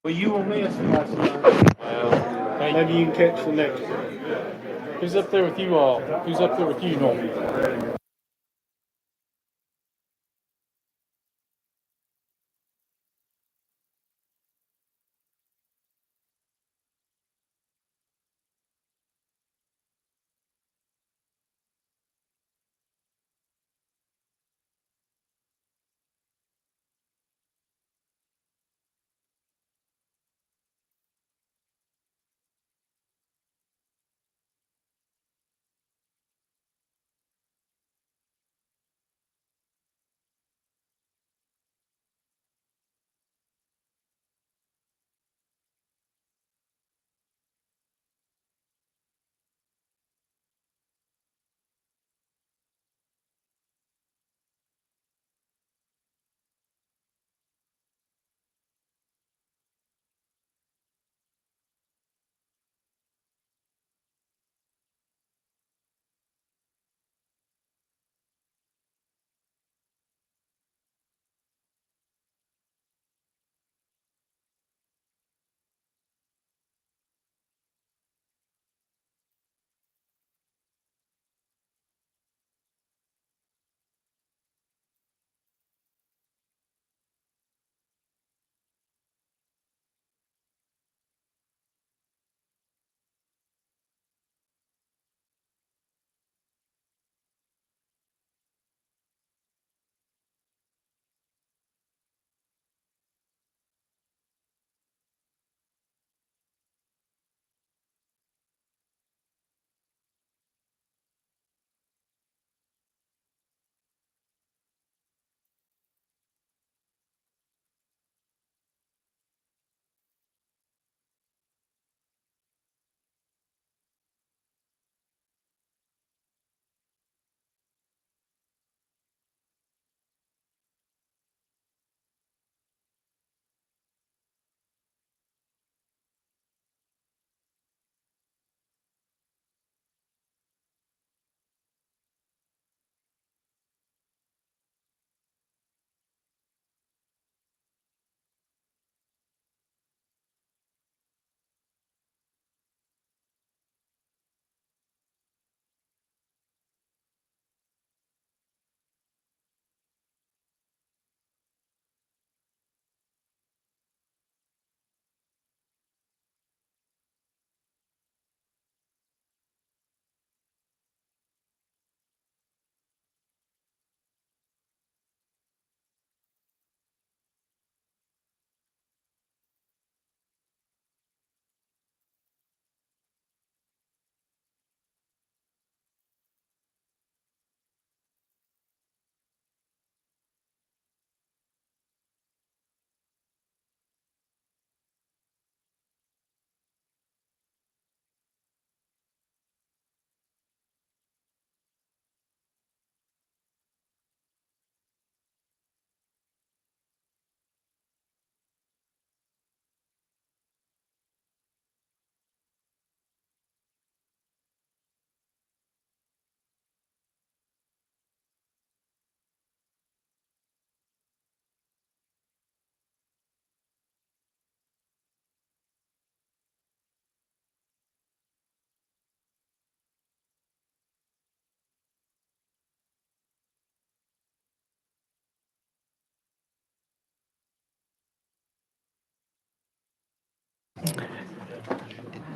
Well, you will miss last night. Well, maybe you can catch the next one. Who's up there with you all? Who's up there with you, Norman?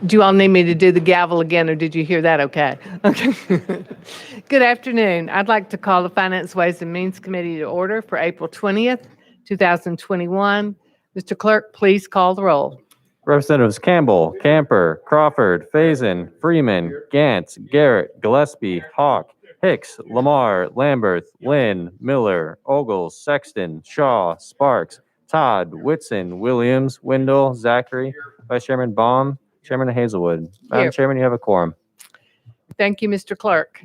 Do you all need me to do the gavel again, or did you hear that okay? Okay. Good afternoon. I'd like to call the Finance, Ways, and Means Committee to order for April 20th, 2021. Mr. Clerk, please call the roll. Representatives Campbell, Camper, Crawford, Faison, Freeman, Gantz, Garrett, Gillespie, Hawk, Hicks, Lamar, Lambert, Lynn, Miller, Ogles, Sexton, Shaw, Sparks, Todd, Whitson, Williams, Wendell, Zachary, Vice Chairman Baum, Chairman Hazelwood. Madam Here. Chairman, you have a quorum. Thank you, Mr. Clerk.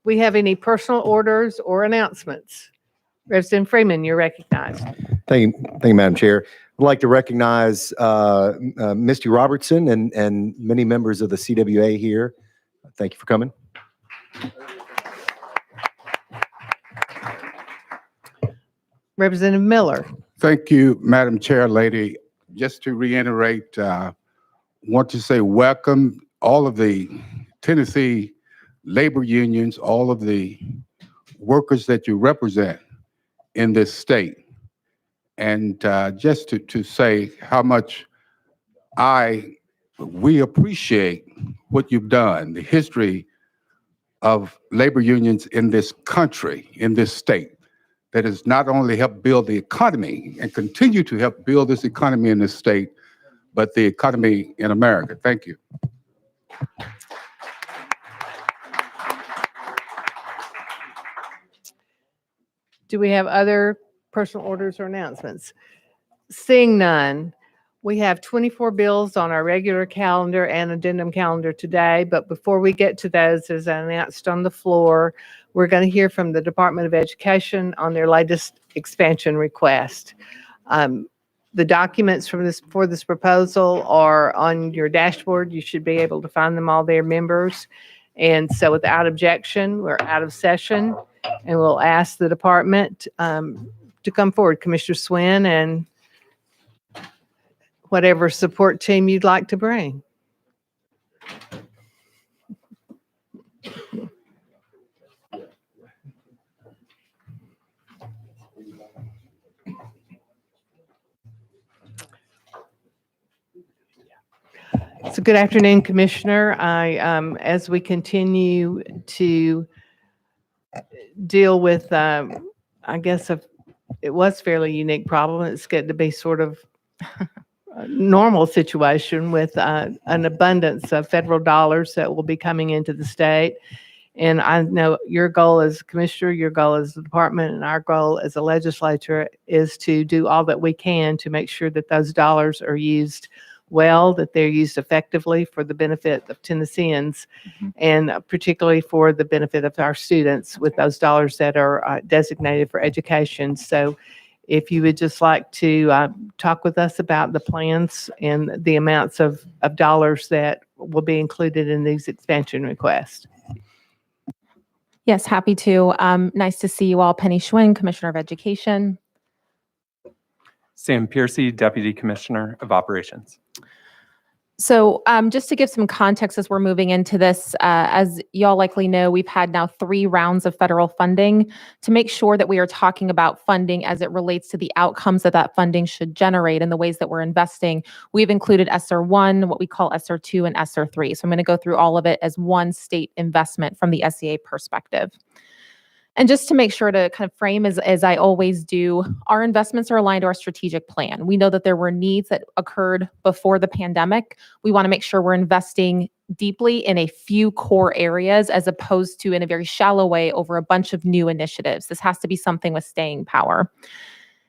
We have any personal orders or announcements? Representative Freeman, you're recognized. Thank you, Madam Chair. I'd like to recognize Misty Robertson and many members of the CWA here. Thank you for coming. Representative Miller. Thank you, Madam Chair, Lady. just to reiterate, want to say welcome all of the Tennessee labor unions, all of the workers that you represent in this state. And just to say how much we appreciate what you've done, the history of labor unions in this country, in this state, that has not only helped build the economy and continue to help build this economy in this state, but the economy in America. Thank you. Do we have other personal orders or announcements? Seeing none, we have 24 bills on our regular calendar and addendum calendar today, but before we get to those, as I announced on the floor, we're going to hear from the Department of Education on their latest expansion request. The documents for this proposal are on your dashboard. You should be able to find them all there, members. And so without objection, we're out of session, and we'll ask the department to come forward. Commissioner Swin and whatever support team you'd like to bring. So good afternoon, Commissioner. As we continue to deal with, I guess, it was fairly unique problem. It's getting to be sort of a normal situation with an abundance of federal dollars that will be coming into the state. And I know your goal as Commissioner, your goal as the department, and our goal as a legislature is to do all that we can to make sure that those dollars are used well, that they're used effectively for the benefit of Tennesseans, and particularly for the benefit of our students with those dollars that are designated for education. So if you would just like to talk with us about the plans and the amounts of dollars that will be included in these expansion requests. Yes, happy to. Nice to see you all. Penny Schwinn, Commissioner of Education. Sam Piercy, Deputy Commissioner of Operations. So just to give some context as we're moving into this, as y'all likely know, we've had now 3 rounds of federal funding to make sure that we are talking about funding as it relates to the outcomes that that funding should generate and the ways that we're investing. We've included ESSER 1, what we call ESSER 2, and ESSER 3. So I'm going to go through all of it as one state investment from the SEA perspective. And just to make sure to kind of frame, as I always do, our investments are aligned to our strategic plan. We know that there were needs that occurred before the pandemic. We want to make sure we're investing deeply in a few core areas as opposed to in a very shallow way over a bunch of new initiatives. This has to be something with staying power.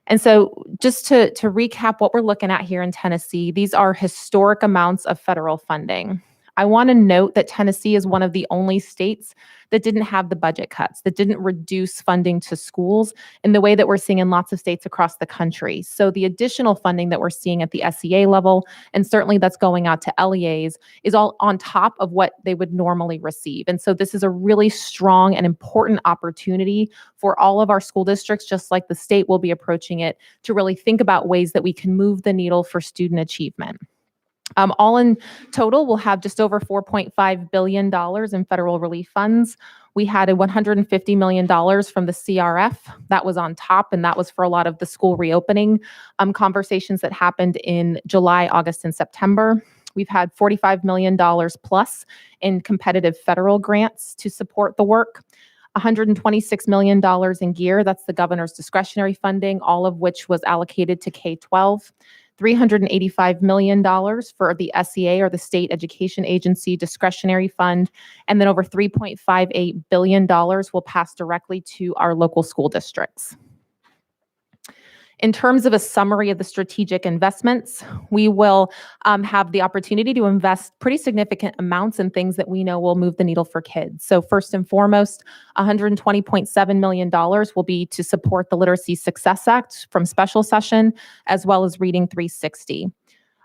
And so just to recap what we're looking at here in Tennessee, these are historic amounts of federal funding. I want to note that Tennessee is one of the only states that didn't have the budget cuts, that didn't reduce funding to schools in the way that we're seeing in lots of states across the country. So the additional funding that we're seeing at the SEA level, and certainly that's going out to LEAs, is all on top of what they would normally receive. And so this is a really strong and important opportunity for all of our school districts, just like the state will be approaching it, to really think about ways that we can move the needle for student achievement. All in total, we'll have just over $4.5 billion in federal relief funds. We had $150 million from the CRF. That was on top, and that was for a lot of the school reopening conversations that happened in July, August, and September. We've had $45 million plus in competitive federal grants to support the work. $126 million in GEAR, that's the governor's discretionary funding, all of which was allocated to K-12. $385 million for the SEA, or the State Education Agency discretionary fund, and then over $3.58 billion will pass directly to our local school districts. In terms of a summary of the strategic investments, we will have the opportunity to invest pretty significant amounts in things that we know will move the needle for kids. So first and foremost, $120.7 million will be to support the Literacy Success Act from special session, as well as Reading 360.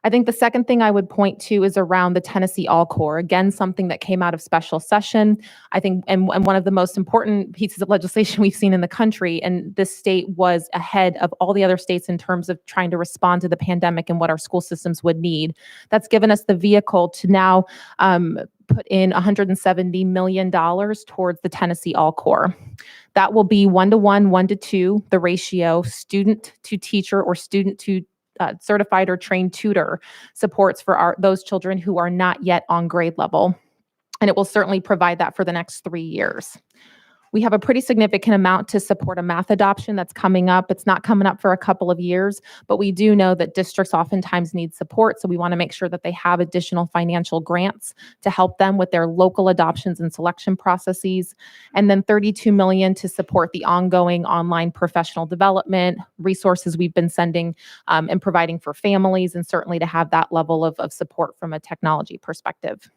I think the second thing I would point to is around the Tennessee All-Corps. Again, something that came out of special session. I think, and one of the most important pieces of legislation we've seen in the country, and this state was ahead of all the other states in terms of trying to respond to the pandemic and what our school systems would need. That's given us the vehicle to now put in $170 million towards the Tennessee All-Corps. That will be 1-to-1, 1-to-2, the ratio, student to teacher or student to certified or trained tutor supports for those children who are not yet on grade level. And it will certainly provide that for the next 3 years. We have a pretty significant amount to support a math adoption that's coming up. It's not coming up for a couple of years, but we do know that districts oftentimes need support. So we want to make sure that they have additional financial grants to help them with their local adoptions and selection processes. And then $32 million to support the ongoing online professional development resources we've been sending and providing for families, and certainly to have that level of support from a technology perspective.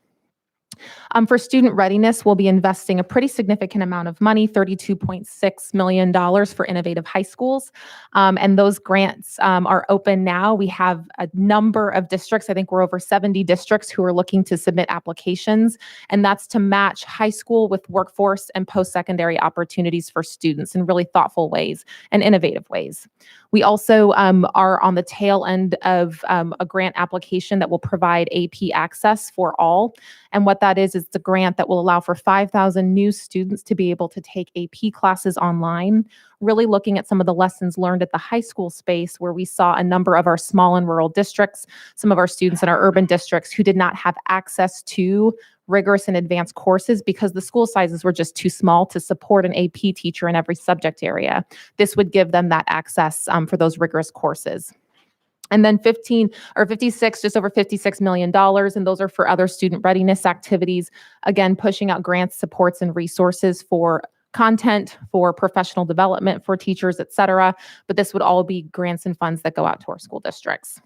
For student readiness, we'll be investing a pretty significant amount of money, $32.6 million for innovative high schools. And those grants are open now. We have a number of districts. I think we're over 70 districts who are looking to submit applications. And that's to match high school with workforce and post-secondary opportunities for students in really thoughtful ways and innovative ways. We also are on the tail end of a grant application that will provide AP access for all. And what that is the grant that will allow for 5,000 new students to be able to take AP classes online, really looking at some of the lessons learned at the high school space where we saw a number of our small and rural districts, some of our students in our urban districts who did not have access to rigorous and advanced courses because the school sizes were just too small to support an AP teacher in every subject area. This would give them that access for those rigorous courses. And then just over $56 million, and those are for other student readiness activities. Again, pushing out grants, supports, and resources for content, for professional development, for teachers, et cetera. But this would all be grants and funds that go out to our school districts.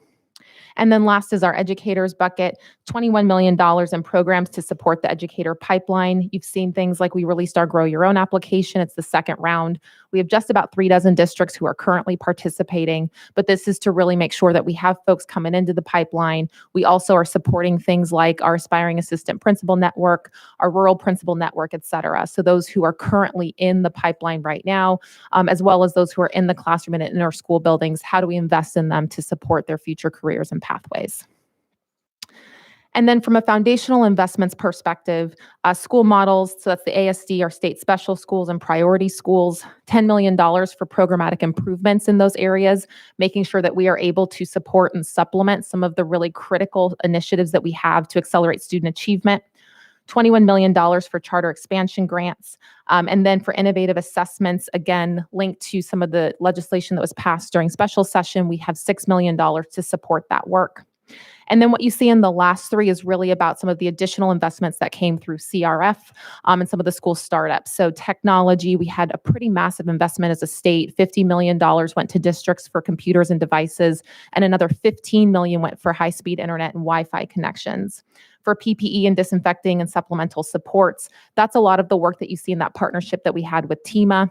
And then last is our educators bucket, $21 million in programs to support the educator pipeline. You've seen things like we released our Grow Your Own application. It's the second round. We have just about 36 districts who are currently participating, but this is to really make sure that we have folks coming into the pipeline. We also are supporting things like our Aspiring Assistant Principal Network, our Rural Principal Network, et cetera. So those who are currently in the pipeline right now, as well as those who are in the classroom and in our school buildings, how do we invest in them to support their future careers and pathways? And then from a foundational investments perspective, school models, so that's the ASD, our state special schools and priority schools, $10 million for programmatic improvements in those areas, making sure that we are able to support and supplement some of the really critical initiatives that we have to accelerate student achievement. $21 million for charter expansion grants. And then for innovative assessments, again, linked to some of the legislation that was passed during special session, we have $6 million to support that work. And then what you see in the last three is really about some of the additional investments that came through CRF and some of the school startups. So technology, we had a pretty massive investment as a state. $50 million went to districts for computers and devices, and another $15 million went for high-speed internet and Wi-Fi connections. For PPE and disinfecting and supplemental supports, that's a lot of the work that you see in that partnership that we had with TEMA.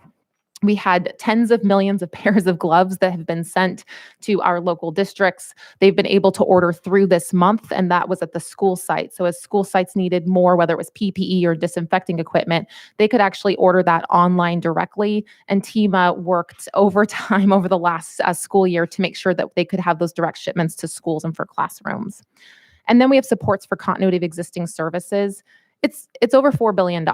We had tens of millions of pairs of gloves that have been sent to our local districts. They've been able to order through this month, and that was at the school site. So as school sites needed more, whether it was PPE or disinfecting equipment, they could actually order that online directly. And TEMA worked overtime over the last school year to make sure that they could have those direct shipments to schools and for classrooms. And then we have supports for continuity of existing services. It's over $4 billion.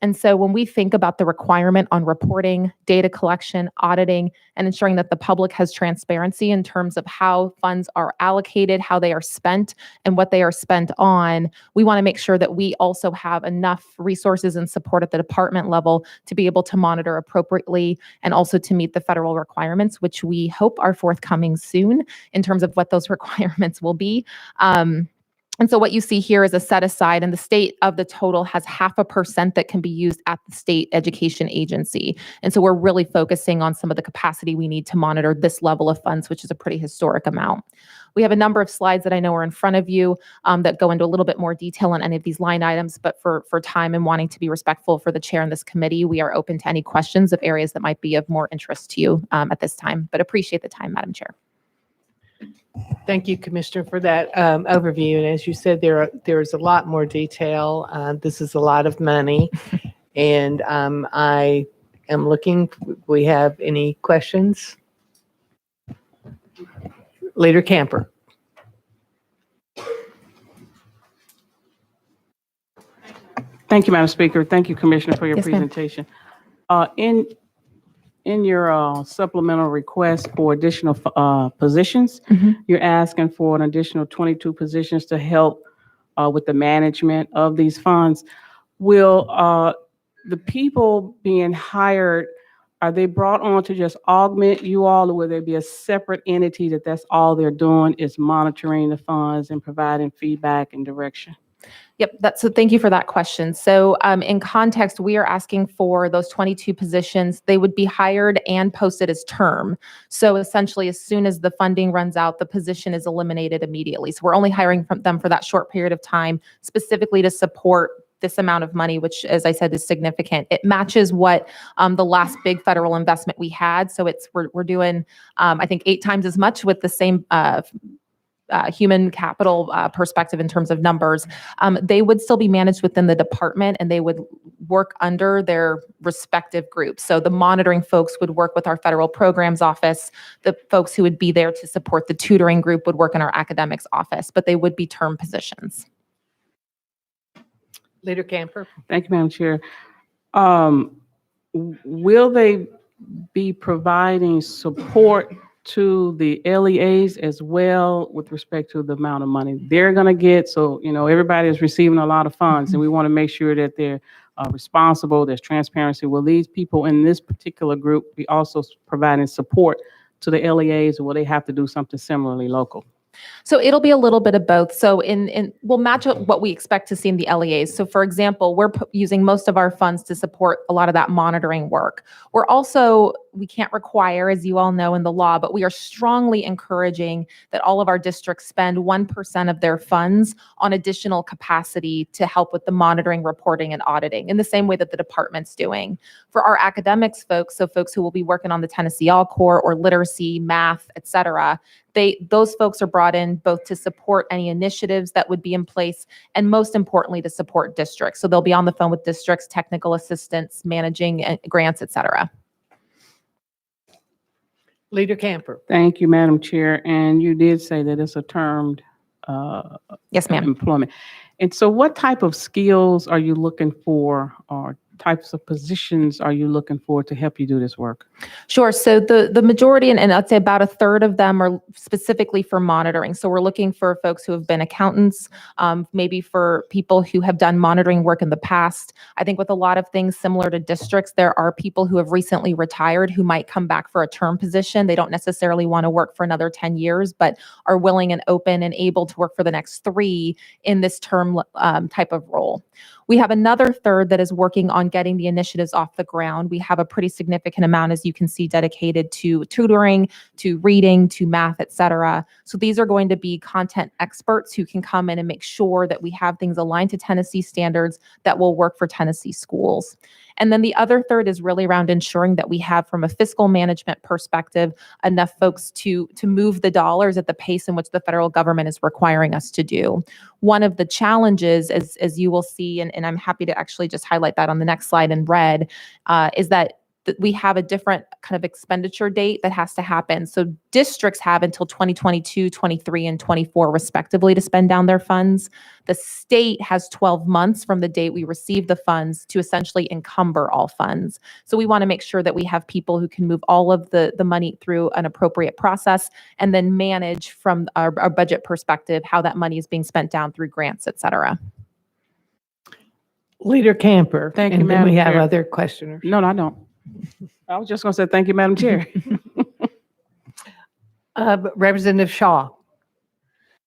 And so when we think about the requirement on reporting, data collection, auditing, and ensuring that the public has transparency in terms of how funds are allocated, how they are spent, and what they are spent on, we want to make sure that we also have enough resources and support at the department level to be able to monitor appropriately and also to meet the federal requirements, which we hope are forthcoming soon in terms of what those requirements will be. And so what you see here is a set aside, and the state of the total has 0.5% that can be used at the state education agency. And so we're really focusing on some of the capacity we need to monitor this level of funds, which is a pretty historic amount. We have a number of slides that I know are in front of you that go into a little bit more detail on any of these line items, but for time and wanting to be respectful for the chair in this committee, we are open to any questions of areas that might be of more interest to you at this time, but appreciate the time, Madam Chair. Thank you, Commissioner, for that overview. And as you said, there's a lot more detail. This is a lot of money. And I am looking, we have any questions? Leader Camper. Thank you, Madam Speaker. Thank you, Commissioner, for your Yes, ma'am. presentation. In your supplemental request for additional positions, Mhm. you're asking for an additional 22 positions to help with the management of these funds. Will the people being hired, are they brought on to just augment you all, or will there be a separate entity that's all they're doing is monitoring the funds and providing feedback and direction? Yep, so thank you for that question. So in context, we are asking for those 22 positions. They would be hired and posted as term. So essentially, as soon as the funding runs out, the position is eliminated immediately. So we're only hiring from them for that short period of time, specifically to support this amount of money, which, as I said, is significant. It matches what the last big federal investment we had. So we're doing, I think, 8 times as much with the same human capital perspective in terms of numbers. They would still be managed within the department, and they would work under their respective groups. So the monitoring folks would work with our federal programs office. The folks who would be there to support the tutoring group would work in our academics office, but they would be term positions. Leader Camper. Thank you, Madam Chair. Will they be providing support to the LEAs as well with respect to the amount of money they're going to get? So, everybody is receiving a lot of funds, and we want to make sure that they're responsible, there's transparency. Will these people in this particular group be also providing support to the LEAs, or will they have to do something similarly local? So it'll be a little bit of both. So we'll match up what we expect to see in the LEAs. So for example, we're using most of our funds to support a lot of that monitoring work. We're also, we can't require, as you all know in the law, but we are strongly encouraging that all of our districts spend 1% of their funds on additional capacity to help with the monitoring, reporting, and auditing in the same way that the department's doing. For our academics folks, so folks who will be working on the Tennessee All-Core or literacy, math, et cetera, those folks are brought in both to support any initiatives that would be in place, and most importantly, to support districts. So they'll be on the phone with districts, technical assistance, managing grants, et cetera. Leader Camper. Thank you, Madam Chair. And you did say that it's a termed Yes, ma'am. employment. And so what type of skills are you looking for, or types of positions are you looking for to help you do this work? Sure. So the majority, and I'd say about a third of them are specifically for monitoring. So we're looking for folks who have been accountants, maybe for people who have done monitoring work in the past. I think with a lot of things similar to districts, there are people who have recently retired who might come back for a term position. They don't necessarily want to work for another 10 years, but are willing and open and able to work for the next 3 in this term type of role. We have another third that is working on getting the initiatives off the ground. We have a pretty significant amount, as you can see, dedicated to tutoring, to reading, to math, et cetera. So these are going to be content experts who can come in and make sure that we have things aligned to Tennessee standards that will work for Tennessee schools. And then the other third is really around ensuring that we have, from a fiscal management perspective, enough folks to move the dollars at the pace in which the federal government is requiring us to do. One of the challenges, as you will see, and I'm happy to actually just highlight that on the next slide in red, is that we have a different kind of expenditure date that has to happen. So districts have until 2022, 23, and 24 respectively to spend down their funds. The state has 12 months from the date we receive the funds to essentially encumber all funds. So we want to make sure that we have people who can move all of the money through an appropriate process, and then manage from our budget perspective how that money is being spent down through grants, et cetera. Leader Camper. Thank you, And then Madam we have Chair. other questioners. No, I don't. I was just going to say thank you, Madam Chair. Representative Shaw.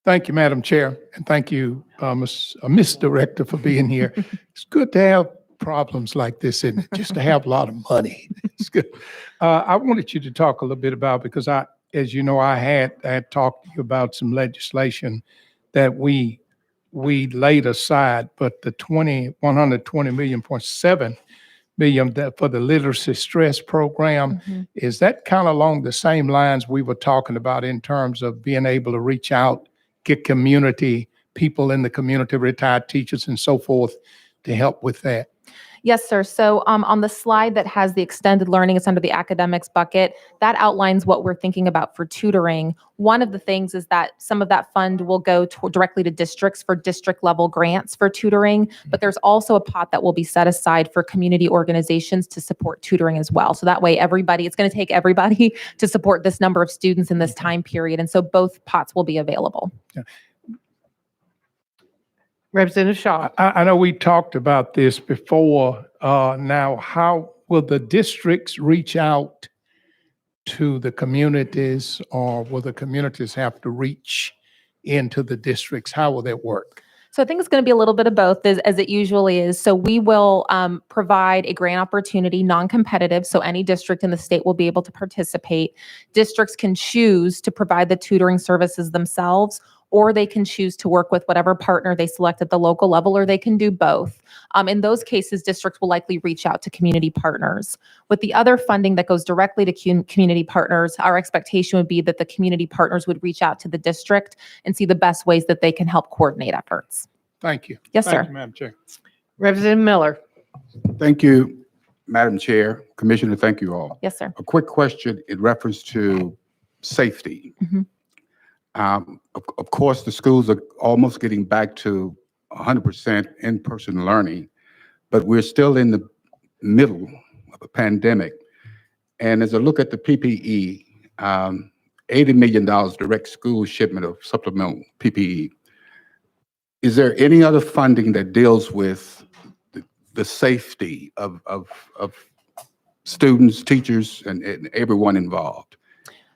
Thank you, Madam Chair, and thank you, Miss Director, for being here. It's good to have problems like this, and just to have a lot of money. It's good. I wanted you to talk a little bit about, because as you know, I had talked to you about some legislation that we laid aside, but the 120.7 million million for the literacy stress program. Mhm. Is that kind of along the same lines we were talking about in terms of being able to reach out, get community, people in the community, retired teachers and so forth to help with that? Yes, sir. So on the slide that has the extended learning, it's under the academics bucket. That outlines what we're thinking about for tutoring. One of the things is that some of that fund will go directly to districts for district level grants for tutoring, but there's also a pot that will be set aside for community organizations to support tutoring as well. So that way it's going to take everybody to support this number of students in this time period. And so both pots will be available. Representative Shaw. I know we talked about this before. Now, how will the districts reach out to the communities, or will the communities have to reach into the districts? How will that work? So I think it's going to be a little bit of both, as it usually is. So we will provide a grant opportunity, non-competitive, so any district in the state will be able to participate. Districts can choose to provide the tutoring services themselves, or they can choose to work with whatever partner they select at the local level, or they can do both. In those cases, districts will likely reach out to community partners. With the other funding that goes directly to community partners, our expectation would be that the community partners would reach out to the district and see the best ways that they can help coordinate efforts. Thank you. Yes, Thank sir. you, Madam Chair. Representative Miller. Thank you, Madam Chair, Commissioner, thank you all. Yes, sir. A quick question in reference to safety. Mhm. Of course, the schools are almost getting back to 100% in-person learning, but we're still in the middle of a pandemic. And as I look at the PPE, $80 million direct school shipment of supplemental PPE. Is there any other funding that deals with the safety of students, teachers, and everyone involved?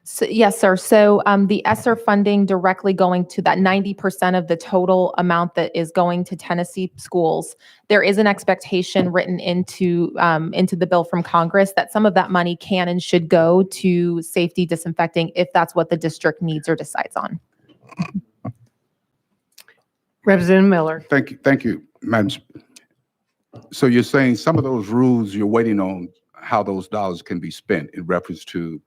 So, yes, sir. So the ESSER funding directly going to that 90% of the total amount that is going to Tennessee schools, there is an expectation written into the bill from Congress that some of that money can and should go to safety disinfecting if that's what the district needs or decides on. Representative Miller. Thank you, Madam. So you're saying some of those rules, you're waiting on how those dollars can be spent in reference to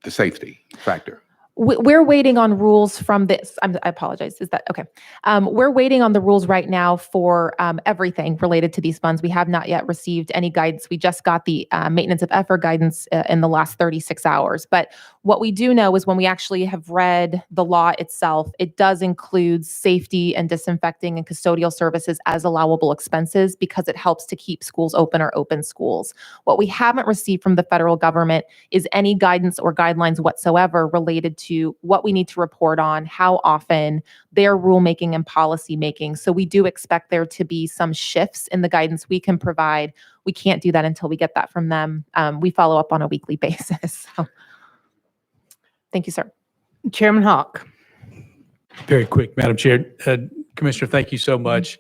the safety factor? We're waiting on rules from this. I apologize. Is that okay? We're waiting on the rules right now for everything related to these funds. We have not yet received any guidance. We just got the maintenance of effort guidance in the last 36 hours. But what we do know is when we actually have read the law itself, it does include safety and disinfecting and custodial services as allowable expenses because it helps to keep schools open or open schools. What we haven't received from the federal government is any guidance or guidelines whatsoever related to what we need to report on, how often, their rulemaking and policy making. So we do expect there to be some shifts in the guidance we can provide. We can't do that until we get that from them. We follow up on a weekly basis. So, thank you, sir. Chairman Hawk. Very quick, Madam Chair. Commissioner, thank you so much.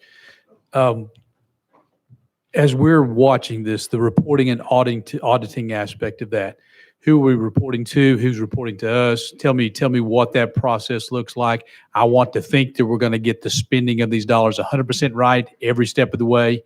As we're watching this, the reporting and auditing aspect of that, who are we reporting to? Who's reporting to us? Tell me what that process looks like. I want to think that we're going to get the spending of these dollars 100% right every step of the way.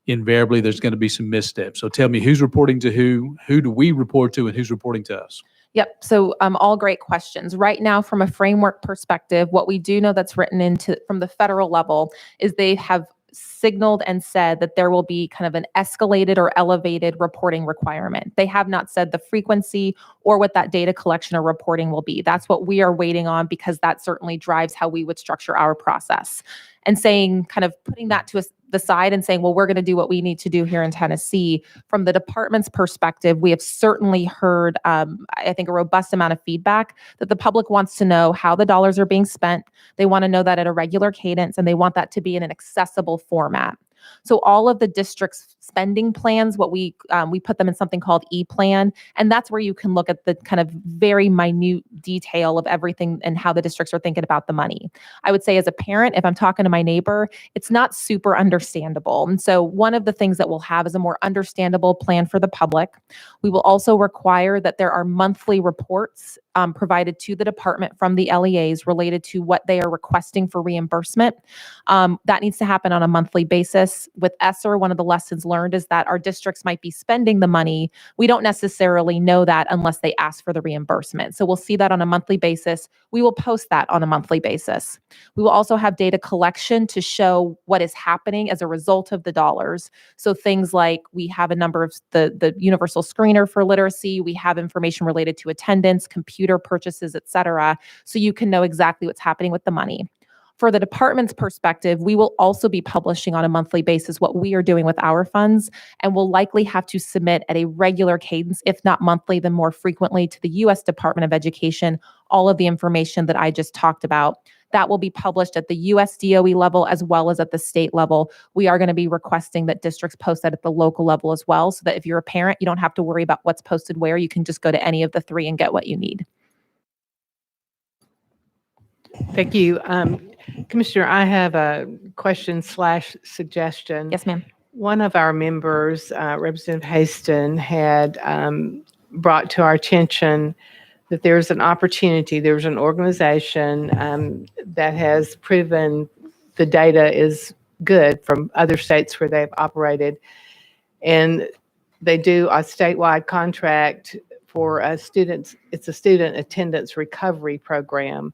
Invariably, there's going to be some missteps. So tell me who's reporting to who do we report to, and who's reporting to us? Yep. So all great questions. Right now, from a framework perspective, what we do know that's written into from the federal level is they have signaled and said that there will be kind of an escalated or elevated reporting requirement. They have not said the frequency or what that data collection or reporting will be. That's what we are waiting on because that certainly drives how we would structure our process. And saying, kind of putting that to the side and saying, well, we're going to do what we need to do here in Tennessee. From the department's perspective, we have certainly heard, I think, a robust amount of feedback that the public wants to know how the dollars are being spent. They want to know that at a regular cadence, and they want that to be in an accessible format. So all of the district's spending plans, what we put them in something called E-Plan, and that's where you can look at the kind of very minute detail of everything and how the districts are thinking about the money. I would say as a parent, if I'm talking to my neighbor, it's not super understandable. And so one of the things that we'll have is a more understandable plan for the public. We will also require that there are monthly reports provided to the department from the LEAs related to what they are requesting for reimbursement. That needs to happen on a monthly basis. With ESSER, one of the lessons learned is that our districts might be spending the money. We don't necessarily know that unless they ask for the reimbursement. So we'll see that on a monthly basis. We will post that on a monthly basis. We will also have data collection to show what is happening as a result of the dollars. So things like we have a number of the universal screener for literacy. We have information related to attendance, computer purchases, et cetera. So you can know exactly what's happening with the money. For the department's perspective, we will also be publishing on a monthly basis what we are doing with our funds, and we'll likely have to submit at a regular cadence, if not monthly, then more frequently to the U.S. Department of Education, all of the information that I just talked about. That will be published at the U.S. DOE level as well as at the state level. We are going to be requesting that districts post that at the local level as well, so that if you're a parent, you don't have to worry about what's posted where. You can just go to any of the three and get what you need. Thank you. Commissioner, I have a question/suggestion. Yes, ma'am. One of our members, Representative Haston, had brought to our attention that there's an opportunity, there's an organization that has proven the data is good from other states where they've operated. And they do a statewide contract for students. It's a student attendance recovery program.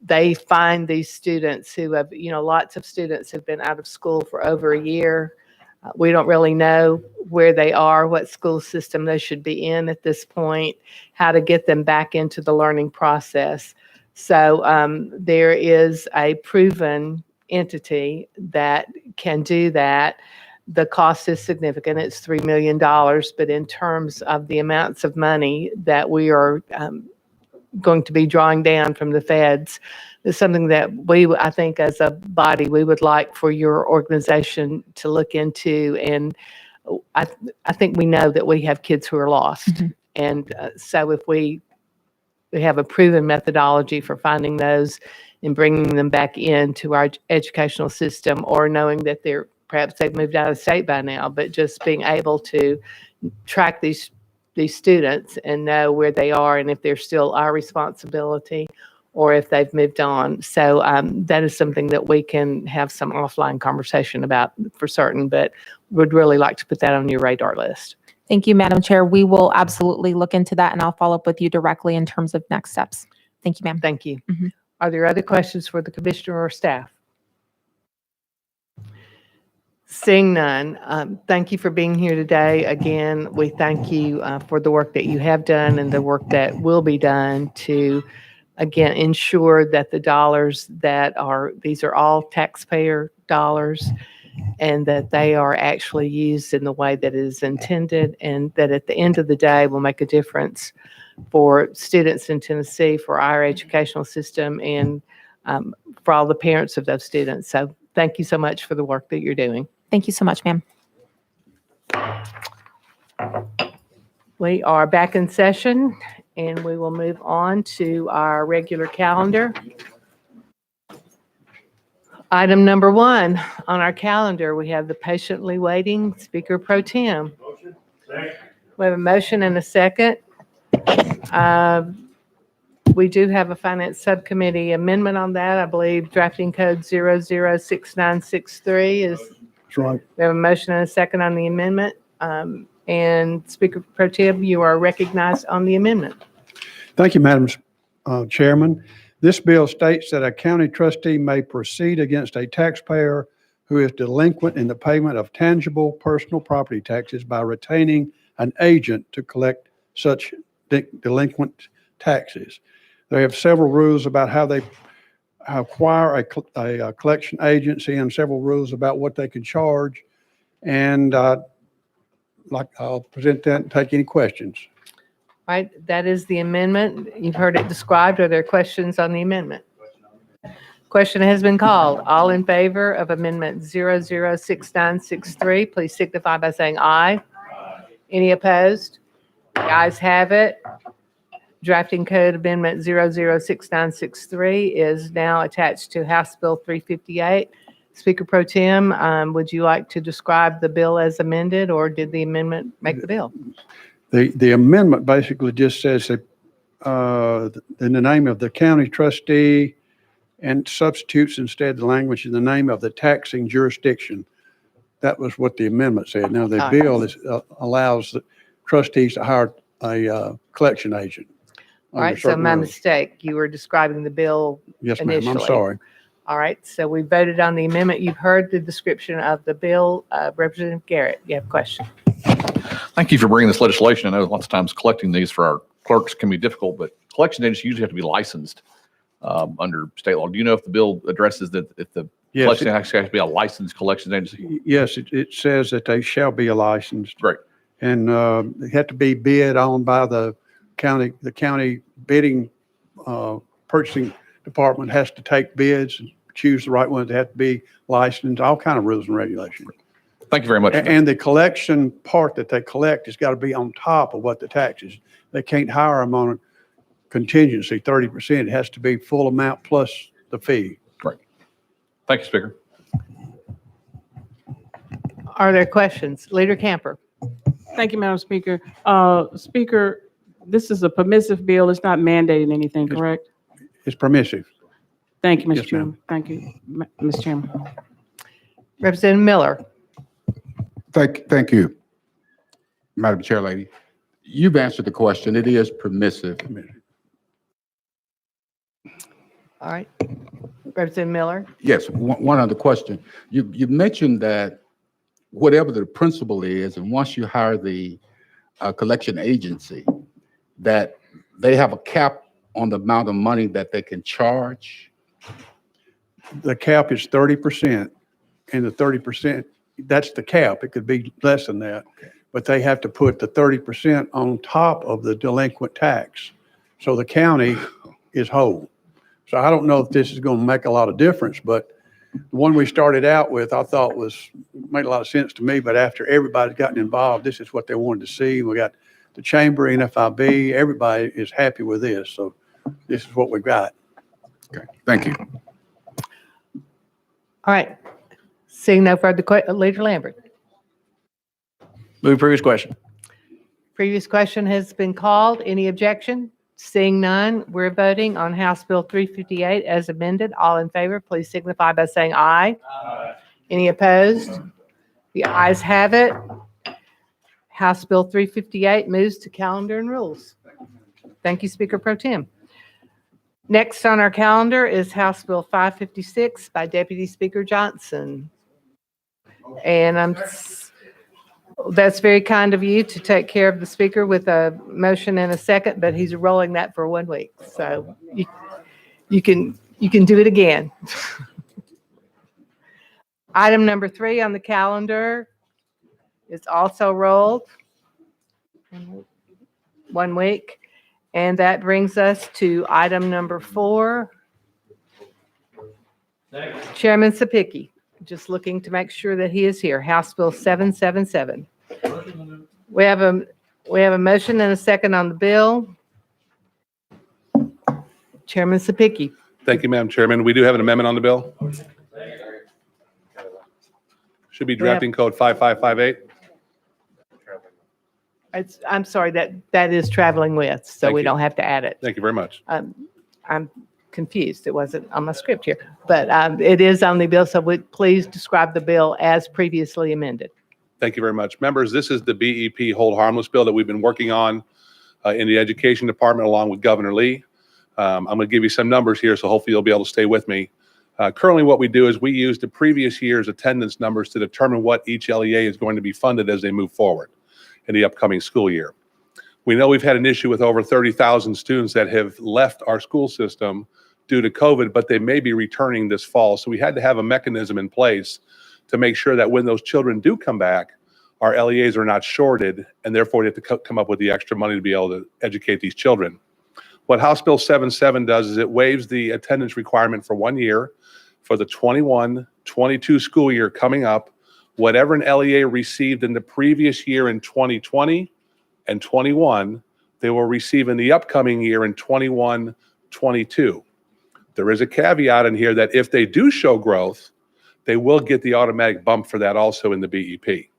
They find these students who have, lots of students have been out of school for over a year. We don't really know where they are, what school system they should be in at this point, how to get them back into the learning process. So there is a proven entity that can do that. The cost is significant. It's $3 million, but in terms of the amounts of money that we are going to be drawing down from the feds, is something that I think as a body, we would like for your organization to look into. And I think we know that we have kids who are lost. Mm-hmm. And so if we have a proven methodology for finding those and bringing them back into our educational system, or knowing that perhaps they've moved out of state by now, but just being able to track these students and know where they are and if they're still our responsibility or if they've moved on. So that is something that we can have some offline conversation about for certain, but would really like to put that on your radar list. Thank you, Madam Chair. We will absolutely look into that, and I'll follow up with you directly in terms of next steps. Thank you, ma'am. Thank you. Mm-hmm. Are there other questions for the commissioner or staff? Seeing none, thank you for being here today. Again, we thank you for the work that you have done and the work that will be done to, again, ensure that the dollars these are all taxpayer dollars, and that they are actually used in the way that it is intended, and that at the end of the day will make a difference for students in Tennessee, for our educational system, and for all the parents of those students. So thank you so much for the work that you're doing. Thank you so much, ma'am. We are back in session, and we will move on to our regular calendar. Item number 1 on our calendar, we have the patiently waiting Speaker Pro Tem. We have a motion and a second. We do have a Finance Subcommittee amendment on that. I believe drafting code 006963 is. That's right. We have a motion and a second on the amendment. And Speaker Pro Tem, you are recognized on the amendment. Thank you, Madam Chairman. This bill states that a county trustee may proceed against a taxpayer who is delinquent in the payment of tangible personal property taxes by retaining an agent to collect such delinquent taxes. They have several rules about how they acquire a collection agency, and several rules about what they can charge. And I'll present that and take any questions. All right, that is the amendment. You've heard it described. Are there questions on the amendment? Question has been called. All in favor of amendment 006963, please signify by saying aye. Any opposed? The ayes have it. Drafting Code Amendment 006963 is now attached to House Bill 358. Speaker Pro Tem, would you like to describe the bill as amended, or did the amendment make the bill? The amendment basically just says that in the name of the county trustee and substitutes instead the language in the name of the taxing jurisdiction. That was what the amendment said. Now, the All right. bill allows the trustees to hire a collection agent. All under right, so certain my rules. mistake. You were describing the bill. Yes, ma'am, I'm initially. sorry. All right, so we voted on the amendment. You've heard the description of the bill. Representative Garrett, you have a question? Thank you for bringing this legislation. I know lots of times collecting these for our clerks can be difficult, but collection agents usually have to be licensed under state law. Do you know if the bill addresses that if the Yes, collection actually has to be a licensed collection agency? Yes, it says that they shall be licensed. Great. And they have to be bid on by the county bidding, purchasing department has to take bids and choose the right ones. They have to be licensed, all kind of rules and regulations. Thank you very much. And the collection part that they collect has got to be on top of what the tax is. They can't hire them on a contingency, 30%. It has to be full amount plus the fee. Great. Thank you, Speaker. Are there questions? Leader Camper. Thank you, Madam Speaker. Speaker, this is a permissive bill. It's not mandating anything, correct? It's permissive. Thank you, Mr. Yes, Chairman. ma'am. Thank you, Mr. Chairman. Representative Miller. Thank you, Madam Chair Lady. You've answered the question. It is permissive. All right. Representative Miller. Yes, one other question. You mentioned that whatever the principle is, and once you hire the collection agency, that they have a cap on the amount of money that they can charge. The cap is 30%, and the 30%, that's the cap. It could be less than that, but they have to put the 30% on top of the delinquent tax. So the county is whole. So I don't know if this is going to make a lot of difference, but the one we started out with, I thought made a lot of sense to me, but after everybody's gotten involved, this is what they wanted to see. We got the chamber, NFIB, everybody is happy with this. So this is what we got. Okay, thank you. All right. Seeing no further Leader Lambert. Move previous question. Previous question has been called. Any objection? Seeing none, we're voting on House Bill 358 as amended. All in favor, please signify by saying aye. Aye. Any opposed? The ayes have it. House Bill 358 moves to calendar and rules. Thank you, Speaker Pro Tem. Next on our calendar is House Bill 556 by Deputy Speaker Johnson. And that's very kind of you to take care of the speaker with a motion and a second, but he's rolling that for 1 week. So you can do it again. Item number 3 on the calendar is also rolled 1 week. And that brings us to item number 4. Chairman Sapicki. Just looking to make sure that he is here. House Bill 777. We have a motion and a second on the bill. Chairman Sapicki. Thank you, Madam Chairman. We do have an amendment on the bill. Should be drafting code 5558. I'm sorry, that is traveling with, so Thank we you. don't have to add it. Thank you very much. I'm confused. It wasn't on my script here, but it is on the bill. So please describe the bill as previously amended. Thank you very much. Members, this is the BEP Hold Harmless bill that we've been working on in the Education Department along with Governor Lee. I'm going to give you some numbers here, so hopefully you'll be able to stay with me. Currently, what we do is we use the previous year's attendance numbers to determine what each LEA is going to be funded as they move forward in the upcoming school year. We know we've had an issue with over 30,000 students that have left our school system due to COVID, but they may be returning this fall. So we had to have a mechanism in place to make sure that when those children do come back, our LEAs are not shorted, and therefore we have to come up with the extra money to be able to educate these children. What House Bill 77 does is it waives the attendance requirement for 1 year for the 21-22 school year coming up. Whatever an LEA received in the previous year in 2020 and 21, they will receive in the upcoming year in 21-22. There is a caveat in here that if they do show growth, they will get the automatic bump for that also in the BEP.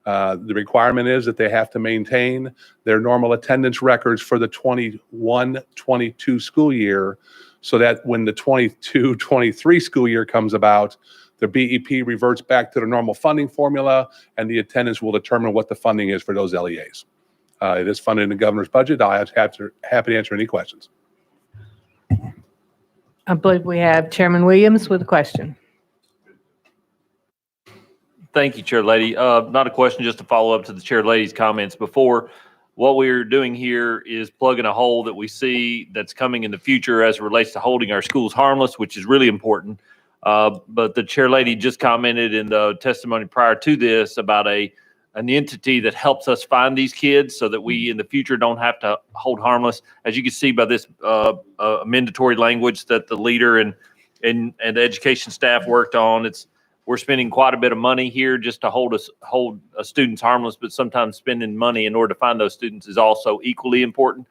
The requirement is that they have to maintain their normal attendance records for the 21-22 school year, so that when the 22-23 school year comes about, the BEP reverts back to the normal funding formula, and the attendance will determine what the funding is for those LEAs. It is funded in the governor's budget. I'll happy to answer any questions. I believe we have Chairman Williams with a question. Thank you, Chair Lady. Not a question, just to follow up to the Chair Lady's comments before. What we're doing here is plugging a hole that we see that's coming in the future as it relates to holding our schools harmless, which is really important. But the Chair Lady just commented in the testimony prior to this about an entity that helps us find these kids so that we in the future don't have to hold harmless. As you can see by this mandatory language that the leader and the education staff worked on, we're spending quite a bit of money here just to hold students harmless, but sometimes spending money in order to find those students is also equally important.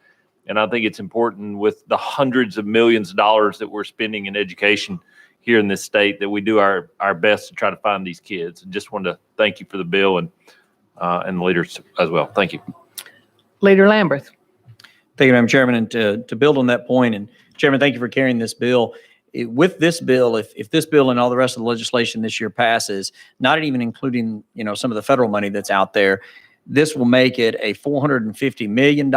And I think it's important with the hundreds of millions of dollars that we're spending in education here in this state that we do our best to try to find these kids. And just wanted to thank you for the bill and the leaders as well. Thank you. Leader Lamberth. Thank you, Madam Chairman. And to build on that point, and Chairman, thank you for carrying this bill. With this bill, if this bill and all the rest of the legislation this year passes, not even including, some of the federal money that's out there, this will make it a $450 million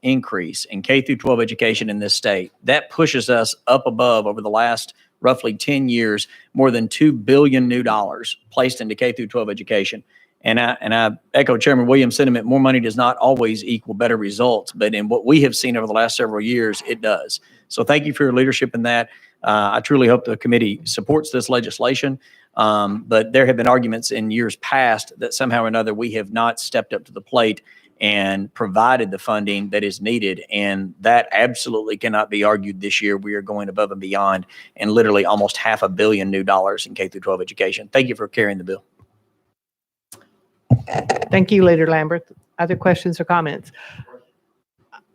increase in K through 12 education in this state. That pushes us up above, over the last roughly 10 years, more than $2 billion new dollars placed into K through 12 education. And I echo Chairman Williams' sentiment, more money does not always equal better results, but in what we have seen over the last several years, it does. So thank you for your leadership in that. I truly hope the committee supports this legislation, but there have been arguments in years past that somehow or another we have not stepped up to the plate and provided the funding that is needed, and that absolutely cannot be argued this year. We are going above and beyond, and literally almost $500 million new dollars in K through 12 education. Thank you for carrying the bill. Thank you, Leader Lamberth. Other questions or comments?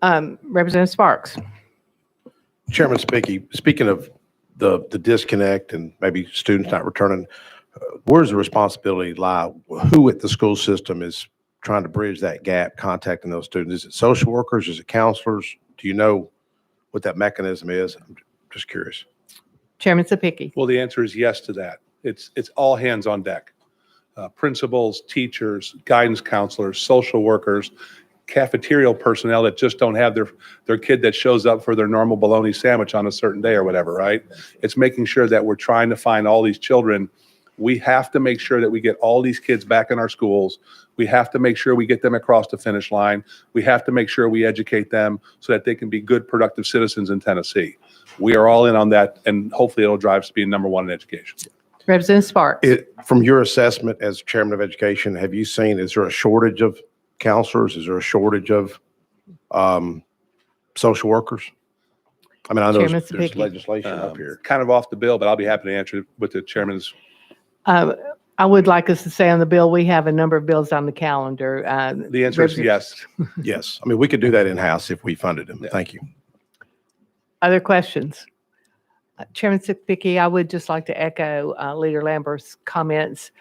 Representative Sparks. Chairman speaking of the disconnect and maybe students not returning, where does the responsibility lie? Who at the school system is trying to bridge that gap, contacting those students? Is it social workers? Is it counselors? Do you know what that mechanism is? I'm just curious. Chairman Sapicki. Well, the answer is yes to that. It's all hands on deck. Principals, teachers, guidance counselors, social workers, cafeterial personnel that just don't have their kid that shows up for their normal bologna sandwich on a certain day or whatever, right? It's making sure that we're trying to find all these children. We have to make sure that we get all these kids back in our schools. We have to make sure we get them across the finish line. We have to make sure we educate them so that they can be good, productive citizens in Tennessee. We are all in on that, and hopefully it'll drive us to being number one in education. Representative Sparks. From your assessment as chairman of education, have you seen, is there a shortage of counselors? Is there a shortage of social workers? I mean, I know there's legislation up here. Kind of off the bill, but I'll be happy to answer it with the chairman's. I would like us to say on the bill, we have a number of bills on the calendar. The answer is yes. Yes. I mean, we could do that in-house if we funded them. Yeah. Thank you. Other questions? Chairman Sapicki, I would just like to echo Leader Lamberth's comments.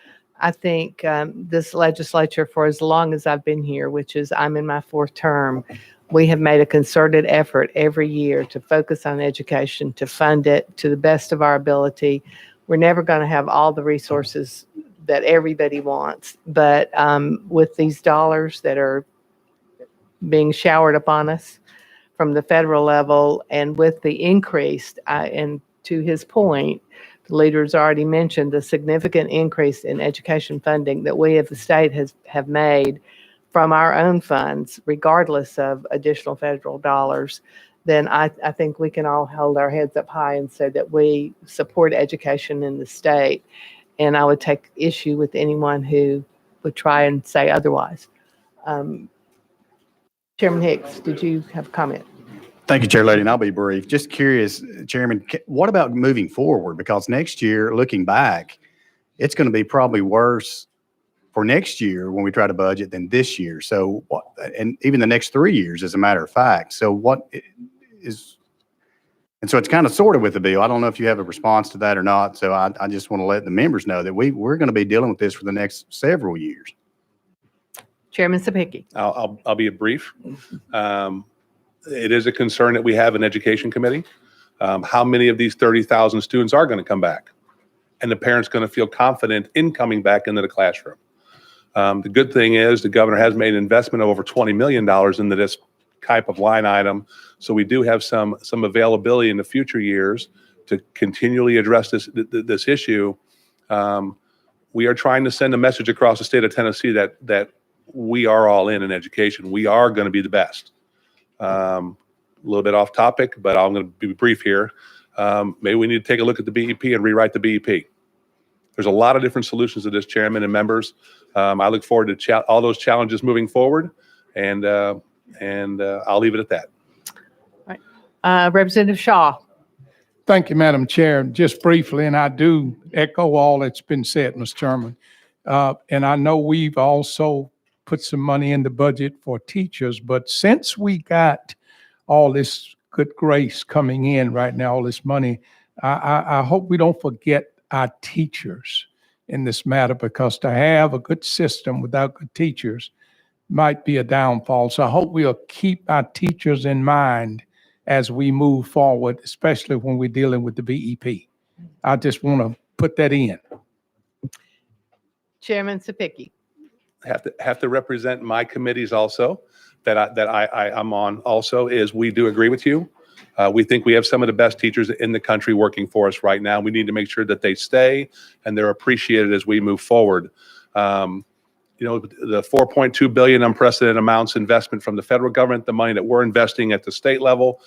I think this legislature, for as long as I've been here, which is I'm in my fourth term, we have made a concerted effort every year to focus on education, to fund it to the best of our ability. We're never going to have all the resources that everybody wants, but with these dollars that are being showered upon us from the federal level, and with the increase, and to his point, the leader's already mentioned the significant increase in education funding that we as the state have made from our own funds, regardless of additional federal dollars, then I think we can all hold our heads up high and say that we support education in the state. And I would take issue with anyone who would try and say otherwise. Chairman Hicks, did you have a comment? Thank you, Chair Lady, and I'll be brief. Just curious, Chairman, what about moving forward? Because next year, looking back, it's going to be probably worse for next year when we try to budget than this year. So, what, and even the next 3 years, as a matter of fact. So what is, and so it's kind of sorted with the bill. I don't know if you have a response to that or not. So I just want to let the members know that we're going to be dealing with this for the next several years. Chairman Sapicki. I'll be brief. It is a concern that we have in Education Committee. How many of these 30,000 students are going to come back? And the parents going to feel confident in coming back into the classroom. The good thing is the governor has made an investment of over $20 million into this type of line item. So we do have some availability in the future years to continually address this issue. We are trying to send a message across the state of Tennessee that we are all in education. We are going to be the best. A little bit off topic, but I'm going to be brief here. Maybe we need to take a look at the BEP and rewrite the BEP. There's a lot of different solutions to this, Chairman and members. I look forward to all those challenges moving forward, and I'll leave it at that. All right. Representative Shaw. Thank you, Madam Chair. Just briefly, and I do echo all that's been said, Mr. Chairman. And I know we've also put some money in the budget for teachers, but since we got all this good grace coming in right now, all this money, I hope we don't forget our teachers in this matter, because to have a good system without good teachers might be a downfall. So I hope we'll keep our teachers in mind as we move forward, especially when we're dealing with the BEP. I just want to put that in. Chairman Sapicki. Have to represent my committees also that I'm on also is we do agree with you. We think we have some of the best teachers in the country working for us right now. We need to make sure that they stay and they're appreciated as we move forward. You know, the $4.2 billion unprecedented amounts investment from the federal government, the money that we're investing at the state level.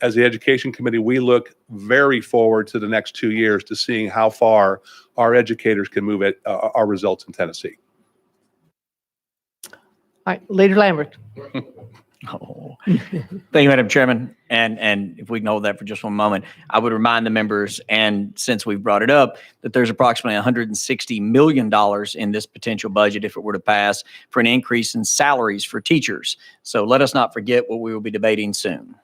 As the Education Committee, we look very forward to the next 2 years to seeing how far our educators can move our results in Tennessee. All right, Leader Lambert. Oh. Thank you, Madam Chairman. And if we can hold that for just one moment, I would remind the members, and since we've brought it up, that there's approximately $160 million in this potential budget, if it were to pass, for an increase in salaries for teachers. So let us not forget what we will be debating soon.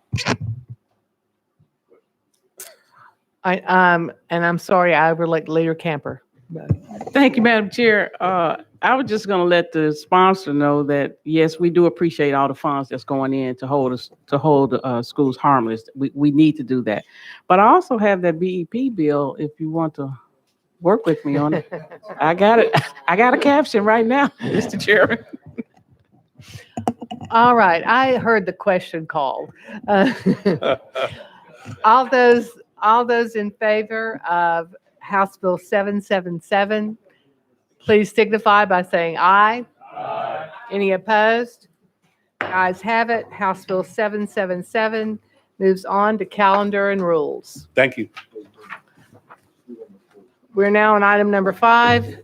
And I'm sorry, I overlooked Leader Camper. Thank you, Madam Chair. I was just going to let the sponsor know that, yes, we do appreciate all the funds that's going in to hold schools harmless. We need to do that. But I also have that BEP bill if you want to work with me on it. I got it. I got a caption right now, Mr. Chairman. All right, I heard the question called. All those in favor of House Bill 777, please signify by saying aye. Aye. Any opposed? The ayes have it. House Bill 777 moves on to calendar and rules. Thank you. We're now on item number 5,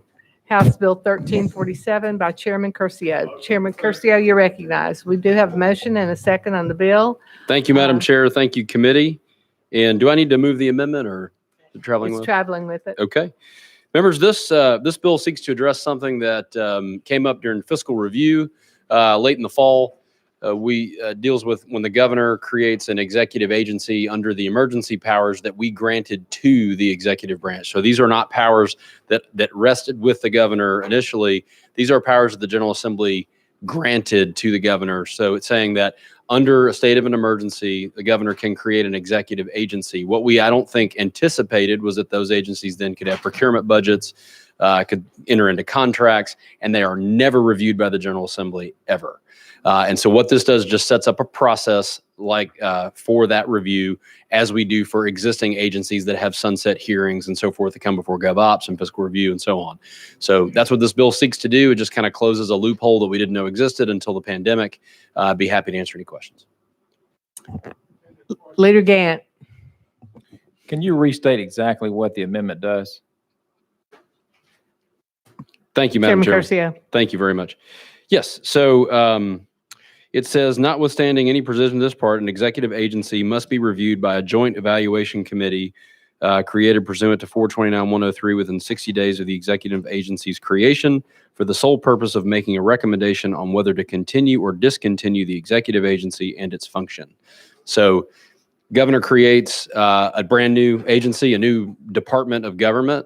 House Bill 1347 by Chairman Curcio. Chairman Curcio, you're recognized. We do have a motion and a second on the bill. Thank you, Madam Chair. Thank you, committee. And do I need to move the amendment or traveling It's with? traveling with it. Okay. Members, this bill seeks to address something that came up during fiscal review late in the fall. We deals with when the governor creates an executive agency under the emergency powers that we granted to the executive branch. So these are not powers that rested with the governor initially. These are powers that the General Assembly granted to the governor. So it's saying that under a state of an emergency, the governor can create an executive agency. What I don't think anticipated was that those agencies then could have procurement budgets, could enter into contracts, and they are never reviewed by the General Assembly ever. And so what this does just sets up a process like for that review, as we do for existing agencies that have sunset hearings and so forth that come before GovOps and fiscal review and so on. So that's what this bill seeks to do. It just kind of closes a loophole that we didn't know existed until the pandemic. I'd be happy to answer any questions. Leader Gant. Can you restate exactly what the amendment does? Thank you, Madam Chair. Chairman Curcio. Thank you very much. Yes. So it says, notwithstanding any provision of this part, an executive agency must be reviewed by a joint evaluation committee created pursuant to 429-103 within 60 days of the executive agency's creation for the sole purpose of making a recommendation on whether to continue or discontinue the executive agency and its function. So governor creates a brand new agency, a new department of government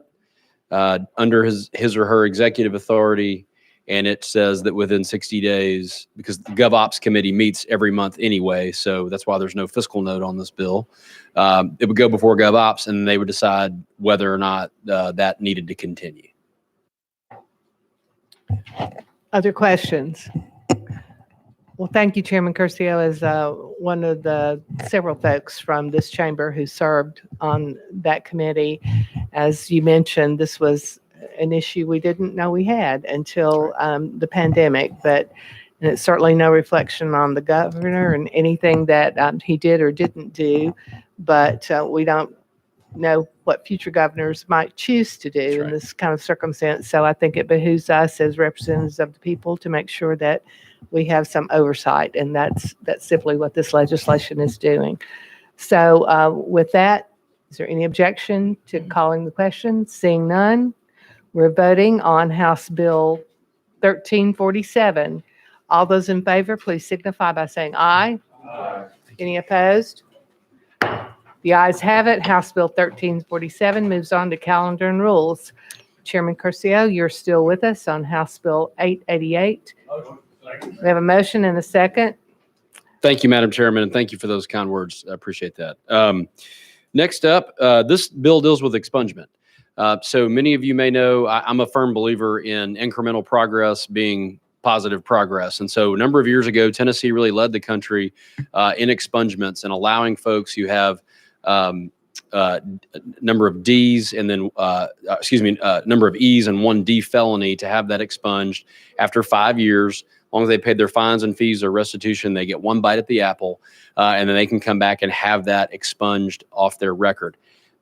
under his or her executive authority. And it says that within 60 days, because the GovOps committee meets every month anyway, so that's why there's no fiscal note on this bill. It would go before GovOps, and they would decide whether or not that needed to continue. Other questions? Well, thank you, Chairman Curcio, as one of the several folks from this chamber who served on that committee. As you mentioned, this was an issue we didn't know we had until the pandemic, but and it's certainly no reflection on the governor and anything that he did or didn't do, but we don't know what future governors might choose to do in this kind of circumstance. So I think it behooves us as representatives of the people to make sure that we have some oversight, and that's simply what this legislation is doing. So with that, is there any objection to calling the question? Seeing none, we're voting on House Bill 1347. All those in favor, please signify by saying aye. Aye. Any opposed? The ayes have it. House Bill 1347 moves on to calendar and rules. Chairman Curcio, you're still with us on House Bill 888. We have a motion and a second. Thank you, Madam Chairman, and thank you for those kind words. I appreciate that. Next up, this bill deals with expungement. So many of you may know I'm a firm believer in incremental progress being positive progress. And so a number of years ago, Tennessee really led the country in expungements and allowing folks who have number of Ds and then, number of Es and 1 D felony to have that expunged after 5 years. As long as they paid their fines and fees or restitution, they get one bite at the apple, and then they can come back and have that expunged off their record.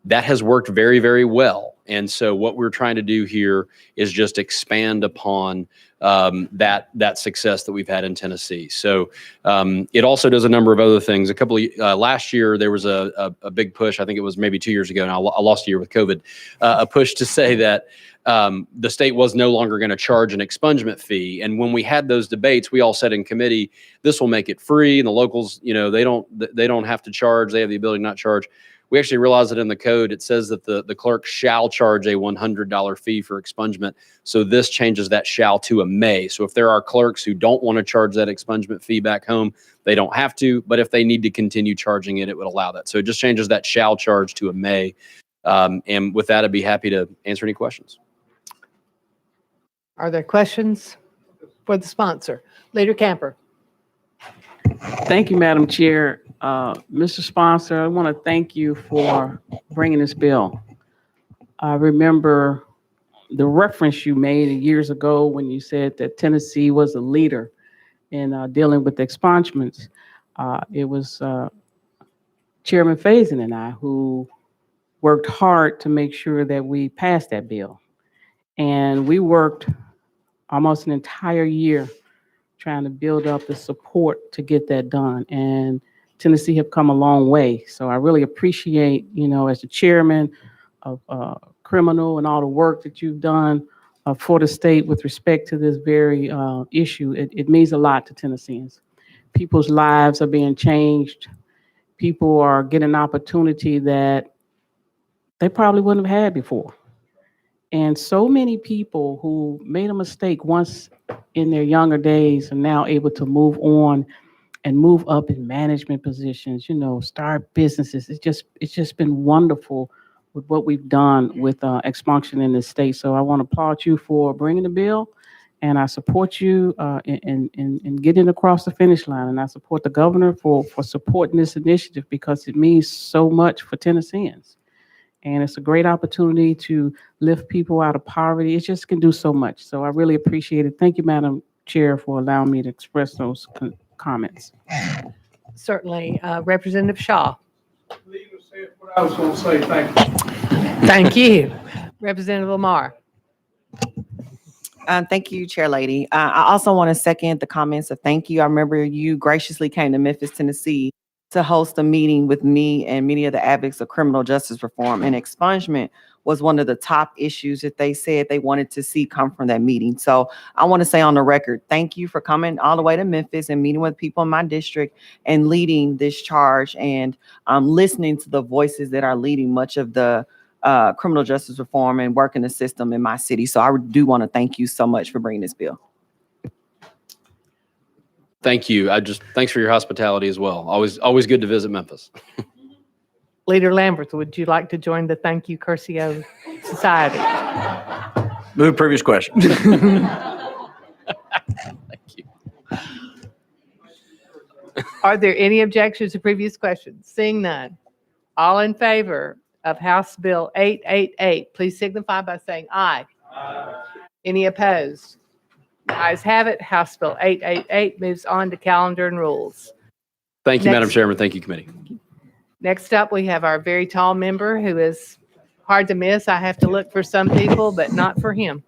That has worked very, very well. And so what we're trying to do here is just expand upon that success that we've had in Tennessee. So it also does a number of other things. Last year, there was a big push. I think it was maybe 2 years ago, and I lost a year with COVID, a push to say that the state was no longer going to charge an expungement fee. And when we had those debates, we all said in committee, this will make it free. And the locals, they don't have to charge. They have the ability to not charge. We actually realized that in the code, it says that the clerk shall charge a $100 fee for expungement. So this changes that shall to a may. So if there are clerks who don't want to charge that expungement fee back home, they don't have to. But if they need to continue charging it, it would allow that. So it just changes that shall charge to a may. And with that, I'd be happy to answer any questions. Are there questions for the sponsor? Leader Camper. Thank you, Madam Chair. Mr. Sponsor, I want to thank you for bringing this bill. I remember the reference you made years ago when you said that Tennessee was a leader in dealing with expungements. It was Chairman Faison and I who worked hard to make sure that we passed that bill. And we worked almost an entire year trying to build up the support to get that done. And Tennessee have come a long way. So I really appreciate, as the chairman of criminal and all the work that you've done for the state with respect to this very issue. It means a lot to Tennesseans. People's lives are being changed. People are getting an opportunity that they probably wouldn't have had before. And so many people who made a mistake once in their younger days are now able to move on and move up in management positions, start businesses. It's just been wonderful with what we've done with expunction in this state. So I want to applaud you for bringing the bill, and I support you in getting across the finish line. And I support the governor for supporting this initiative because it means so much for Tennesseans. And it's a great opportunity to lift people out of poverty. It just can do so much. So I really appreciate it. Thank you, Madam Chair, for allowing me to express those comments. Certainly. Representative Shaw. I was going to say thank you. Thank you. Representative Lamar. Thank you, Chair Lady. I also want to second the comments of thank you. I remember you graciously came to Memphis, Tennessee to host a meeting with me and many of the advocates of criminal justice reform, and expungement was one of the top issues that they said they wanted to see come from that meeting. So I want to say on the record, thank you for coming all the way to Memphis and meeting with people in my district and leading this charge and listening to the voices that are leading much of the criminal justice reform and work in the system in my city. So I do want to thank you so much for bringing this bill. Thank you. Thanks for your hospitality as well. Always good to visit Memphis. Leader Lambert, would you like to join the Thank You Curcio Society? Move previous question. Are there any objections to previous questions? Seeing none. All in favor of House Bill 888, please signify by saying aye. Any opposed? The ayes have it. House Bill 888 moves on to calendar and rules. Thank you, Madam Next. Chairman. Thank you, committee. Next up, we have our very tall member who is hard to miss. I have to look for some people, but not for him.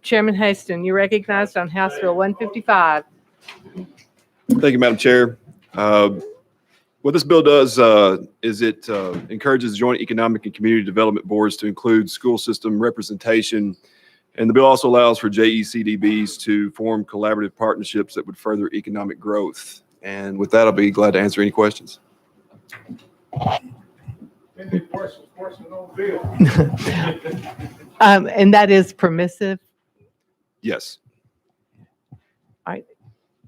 Chairman Haston, you're recognized on House Bill 155. Thank you, Madam Chair. What this bill does is it encourages joint economic and community development boards to include school system representation. And the bill also allows for JECDBs to form collaborative partnerships that would further economic growth. And with that, I'll be glad to answer any questions. And that is permissive. Yes. All right.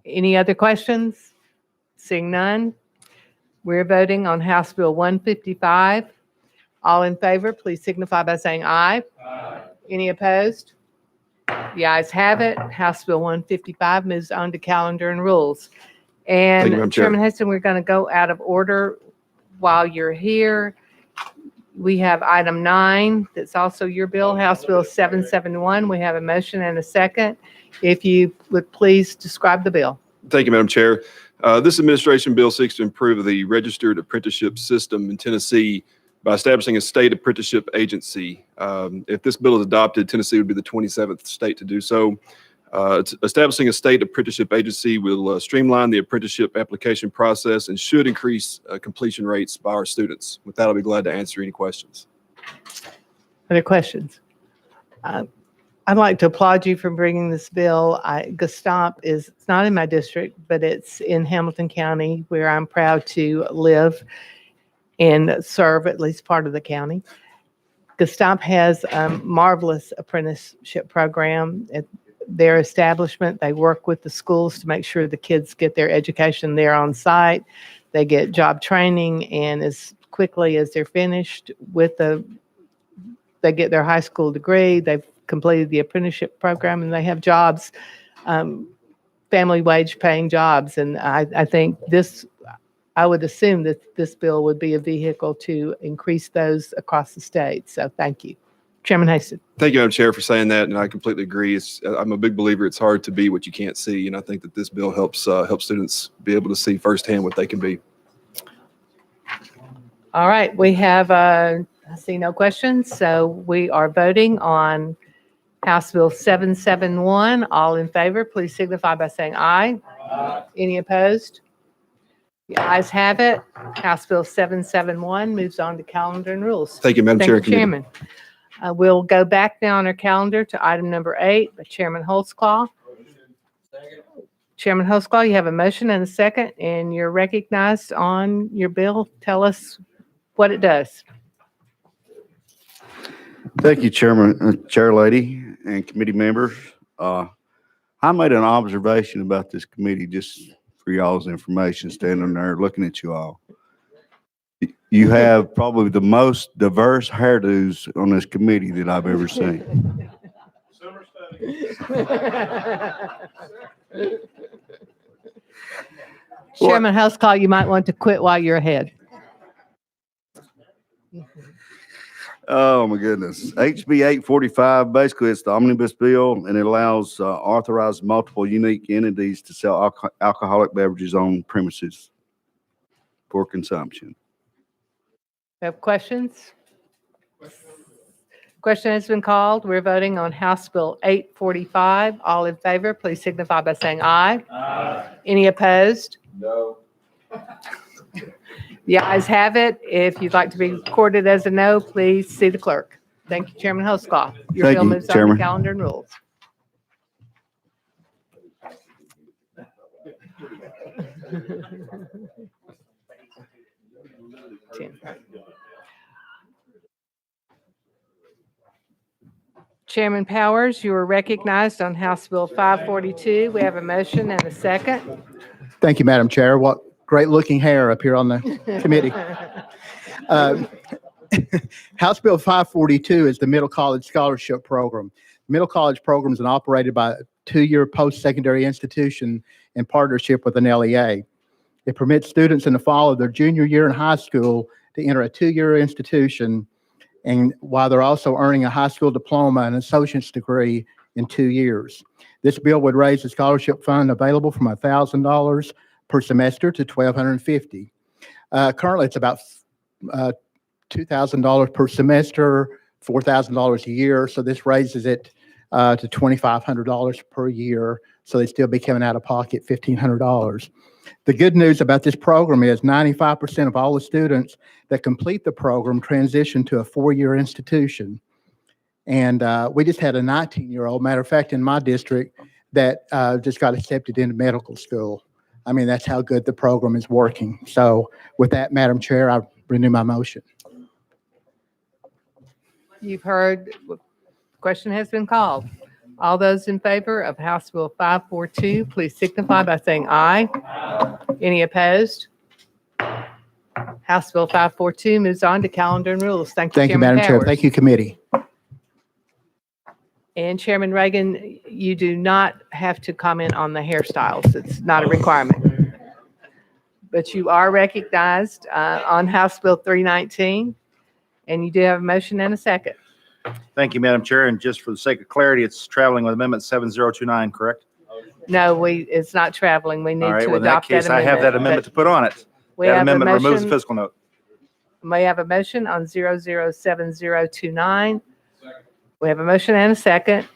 Any other questions? Seeing none, we're voting on House Bill 155. All in favor, please signify by saying aye. Any opposed? The ayes have it. House Bill 155 moves on to calendar and rules. Thank you, Madam And Chair. Chairman Heston, we're going to go out of order while you're here. We have item 9, that's also your bill, House Bill 771. We have a motion and a second. If you would please describe the bill. Thank you, Madam Chair. This administration bill seeks to improve the registered apprenticeship system in Tennessee by establishing a state apprenticeship agency. If this bill is adopted, Tennessee would be the 27th state to do so. Establishing a state apprenticeship agency will streamline the apprenticeship application process and should increase completion rates by our students. With that, I'll be glad to answer any questions. Other questions? I'd like to applaud you for bringing this bill. Gestamp it's not in my district, but it's in Hamilton County where I'm proud to live and serve at least part of the county. Gestamp has a marvelous apprenticeship program at their establishment. They work with the schools to make sure the kids get their education there on site. They get job training, and as quickly as they're finished with they get their high school degree, they've completed the apprenticeship program, and they have jobs, family wage paying jobs. And I think I would assume that this bill would be a vehicle to increase those across the state. So thank you. Chairman Haston. Thank you, Madam Chair, for saying that, and I completely agree. I'm a big believer it's hard to be what you can't see, and I think that this bill helps students be able to see firsthand what they can be. All right, we have, I see no questions, so we are voting on House Bill 771. All in favor, please signify by saying aye. Any opposed? The ayes have it. House Bill 771 moves on to calendar and rules. Thank you, Madam Chair. Thank you, Chairman. We'll go back now on our calendar to item number 8, by Chairman Holtzclaw. Chairman Holtzclaw, you have a motion and a second, and you're recognized on your bill. Tell us what it does. Thank you, Chairman, Chair Lady, and committee members. I made an observation about this committee just for y'all's information, standing there looking at you all. You have probably the most diverse hairdos on this committee that I've ever seen. Chairman Holtzclaw, you might want to quit while you're ahead. Oh, my goodness. HB 845, basically, it's the omnibus bill, and it allows authorized multiple unique entities to sell alcoholic beverages on premises for consumption. Have questions? Question has been called. We're voting on House Bill 845. All in favor, please signify by saying aye. Any opposed? No. The ayes have it. If you'd like to be recorded as a no, please see the clerk. Thank you, Chairman Holtzclaw. Your Thank bill you, moves on Chairman. to calendar and rules. Chairman Powers, you are recognized on House Bill 542. We have a motion and a second. Thank you, Madam Chair. What great looking hair up here on the committee. House Bill 542 is the Middle College Scholarship Program. Middle College program is operated by a two-year post-secondary institution in partnership with an LEA. It permits students in the fall of their junior year in high school to enter a two-year institution, and while they're also earning a high school diploma and associate's degree in 2 years. This bill would raise the scholarship fund available from $1,000 per semester to $1,250. Currently, it's about $2,000 per semester, $4,000 a year. So this raises it to $2,500 per year. So they still be coming out of pocket $1,500. The good news about this program is 95% of all the students that complete the program transition to a four-year institution. And we just had a 19-year-old, matter of fact, in my district, that just got accepted into medical school. I mean, that's how good the program is working. So with that, Madam Chair, I renew my motion. You've heard, the question has been called. All those in favor of House Bill 542, please signify by saying aye. Any opposed? House Bill 542 moves on to calendar and rules. Thank you, Thank you, Chairman Madam Chair. Powers. Thank you, committee. And Chairman Reagan, you do not have to comment on the hairstyles. It's not a requirement. But you are recognized on House Bill 319, and you do have a motion and a second. Thank you, Madam Chair. And just for the sake of clarity, it's traveling with Amendment 7029, correct? No, it's not traveling. We need All right, to well, in that adopt that case, I amendment. have that amendment to put on it. We That have a amendment removes the motion. fiscal note. May I have a motion on 007029? We have a motion and a second.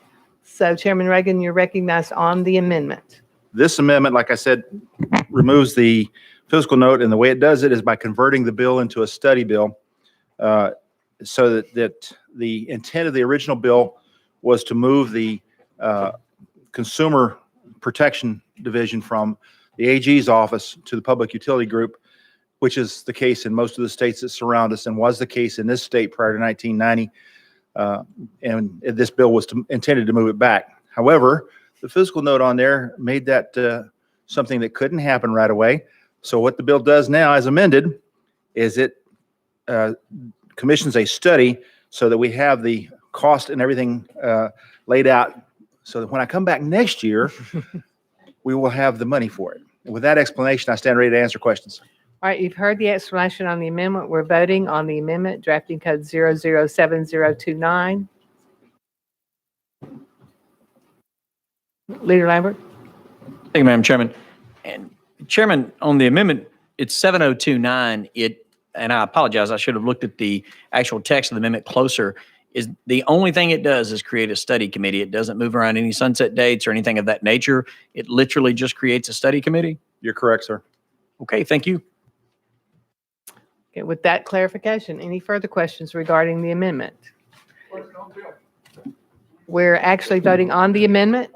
So Chairman Reagan, you're recognized on the amendment. This amendment, like I said, removes the fiscal note, and the way it does it is by converting the bill into a study bill, so that the intent of the original bill was to move the Consumer Protection Division from the AG's office to the Public Utility Group, which is the case in most of the states that surround us and was the case in this state prior to 1990. And this bill was intended to move it back. However, the fiscal note on there made that something that couldn't happen right away. So what the bill does now, as amended, is it commissions a study so that we have the cost and everything laid out, so that when I come back next year, we will have the money for it. And with that explanation, I stand ready to answer questions. All right, you've heard the explanation on the amendment. We're voting on the amendment, drafting code 007029. Leader Lambert? Thank you, Madam Chairman. And Chairman, on the amendment, it's 7029. And I apologize, I should have looked at the actual text of the amendment closer. Is the only thing it does is create a study committee. It doesn't move around any sunset dates or anything of that nature. It literally just creates a study committee? You're correct, sir. Okay, thank you. Okay, with that clarification, any further questions regarding the amendment? We're actually voting on the amendment.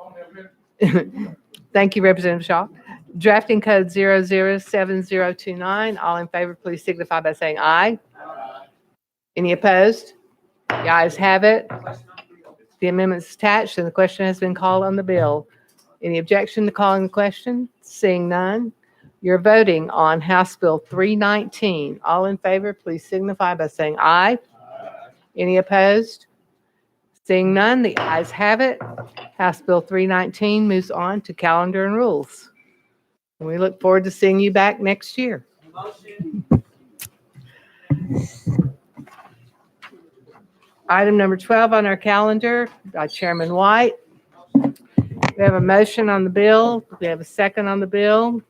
Thank you, Representative Shaw. Drafting code 007029. All in favor, please signify by saying aye. Any opposed? The ayes have it. The amendment is attached and the question has been called on the bill. Any objection to calling the question? Seeing none. You're voting on House Bill 319. All in favor, please signify by saying aye. Any opposed? Seeing none, the ayes have it. House Bill 319 moves on to calendar and rules. We look forward to seeing you back next year. Item number 12 on our calendar by Chairman White. We have a motion on the bill. We have a second on the bill.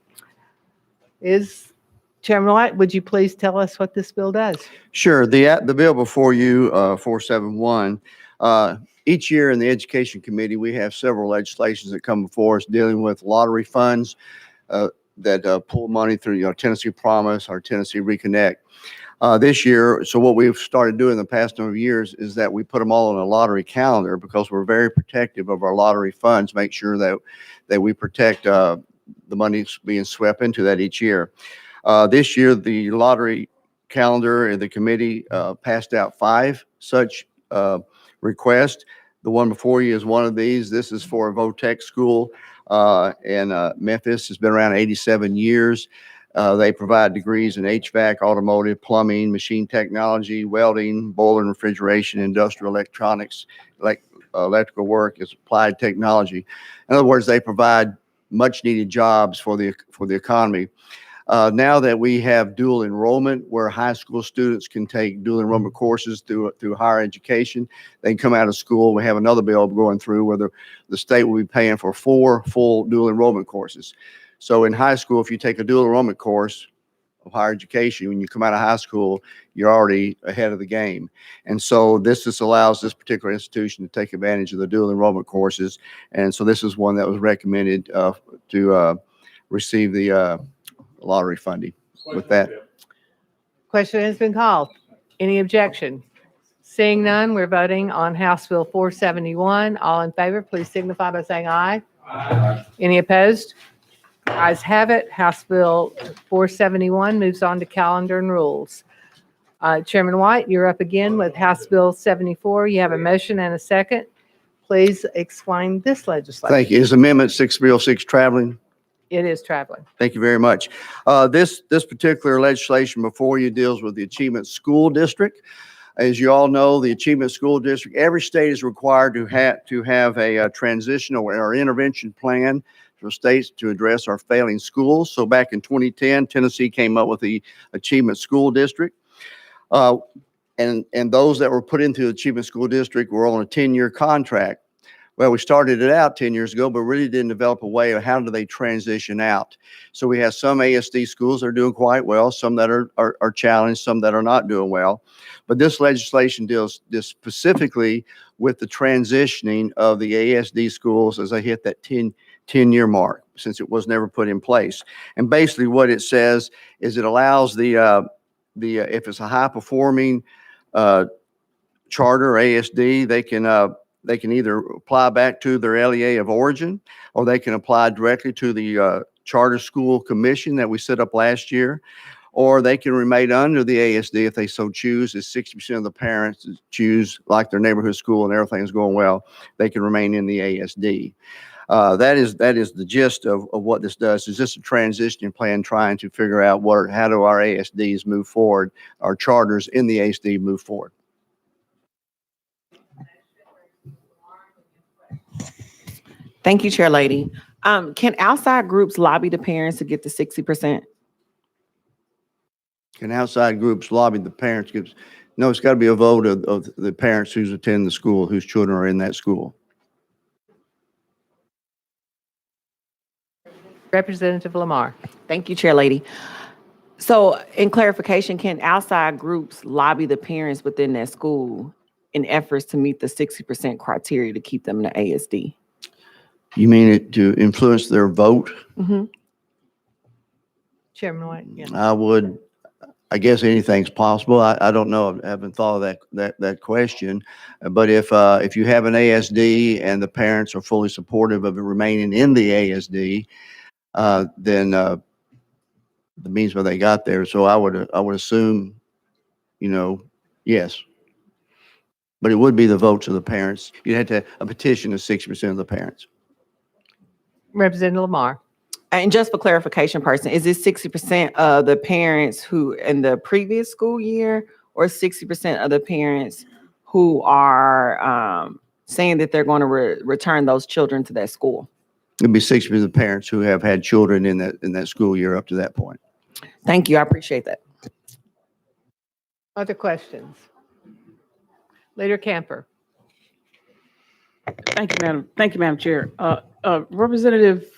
Chairman White, would you please tell us what this bill does? Sure. The bill before you, 471, each year in the Education Committee, we have several legislations that come before us dealing with lottery funds that pull money through, Tennessee Promise or Tennessee Reconnect. This year, so what we've started doing the past number of years is that we put them all on a lottery calendar because we're very protective of our lottery funds, make sure that we protect the money being swept into that each year. This year, the lottery calendar and the committee passed out 5 such requests. The one before you is one of these. This is for a VOTEC school. in Memphis. Has been around 87 years. They provide degrees in HVAC, automotive, plumbing, machine technology, welding, boiler and refrigeration, industrial electronics, electrical work, is applied technology. In other words, they provide much needed jobs for the economy. Now that we have dual enrollment, where high school students can take dual enrollment courses through higher education, they can come out of school. We have another bill going through where the state will be paying for 4 full dual enrollment courses. So in high school, if you take a dual enrollment course of higher education, when you come out of high school, you're already ahead of the game. And so this just allows this particular institution to take advantage of the dual enrollment courses. And so this is one that was recommended to receive the lottery funding. With that, Question has been called. Any objection? Seeing none, we're voting on House Bill 471. All in favor, please signify by saying aye. Aye. Any opposed? Ayes have it. House Bill 471 moves on to calendar and rules. Chairman White, you're up again with House Bill 74. You have a motion and a second. Please explain this legislation. thank you. Is Amendment 606 traveling? It is traveling. Thank you very much. This particular legislation before you deals with the Achievement School District. As you all know, the Achievement School District, every state is required to have a transitional or intervention plan for states to address our failing schools. So back in 2010, Tennessee came up with the Achievement School District. And those that were put into the Achievement School District were on a 10-year contract. Well, we started it out 10 years ago, but really didn't develop a way of how do they transition out. So we have some ASD schools that are doing quite well, some that are challenged, some that are not doing well. But this legislation deals specifically with the transitioning of the ASD schools as they hit that 10-year mark, since it was never put in place. And basically what it says is it allows if it's a high performing charter or ASD, they can either apply back to their LEA of origin, or they can apply directly to the Charter School Commission that we set up last year, or they can remain under the ASD if they so choose. As 60% of the parents choose, like their neighborhood school and everything is going well, they can remain in the ASD. That is the gist of what this does. Is this a transitioning plan trying to figure out how do our ASDs move forward, our charters in the ASD move forward? Thank you, Chair Lady. Can outside groups lobby the parents to get the 60%? Can outside groups lobby the parents? No, it's got to be a vote of the parents who's attending the school, whose children are in that school. Representative Lamar. Thank you, Chair Lady. So in clarification, can outside groups lobby the parents within that school in efforts to meet the 60% criteria to keep them in the ASD? You mean it to influence their vote? Mm-hmm. Chairman White. Yeah. I guess anything's possible. I don't know. I haven't thought of that question. But if you have an ASD and the parents are fully supportive of it remaining in the ASD, then the means where they got there. So I would assume, yes. But it would be the votes of the parents. You'd have to have a petition of 60% of the parents. Representative Lamar. And just for clarification, is this 60% of the parents who in the previous school year, or 60% of the parents who are saying that they're going to return those children to that school? It'd be 60% of the parents who have had children in that school year up to that point. Thank you. I appreciate that. Other questions? Leader Camper. Thank you, Madam Chair. Representative,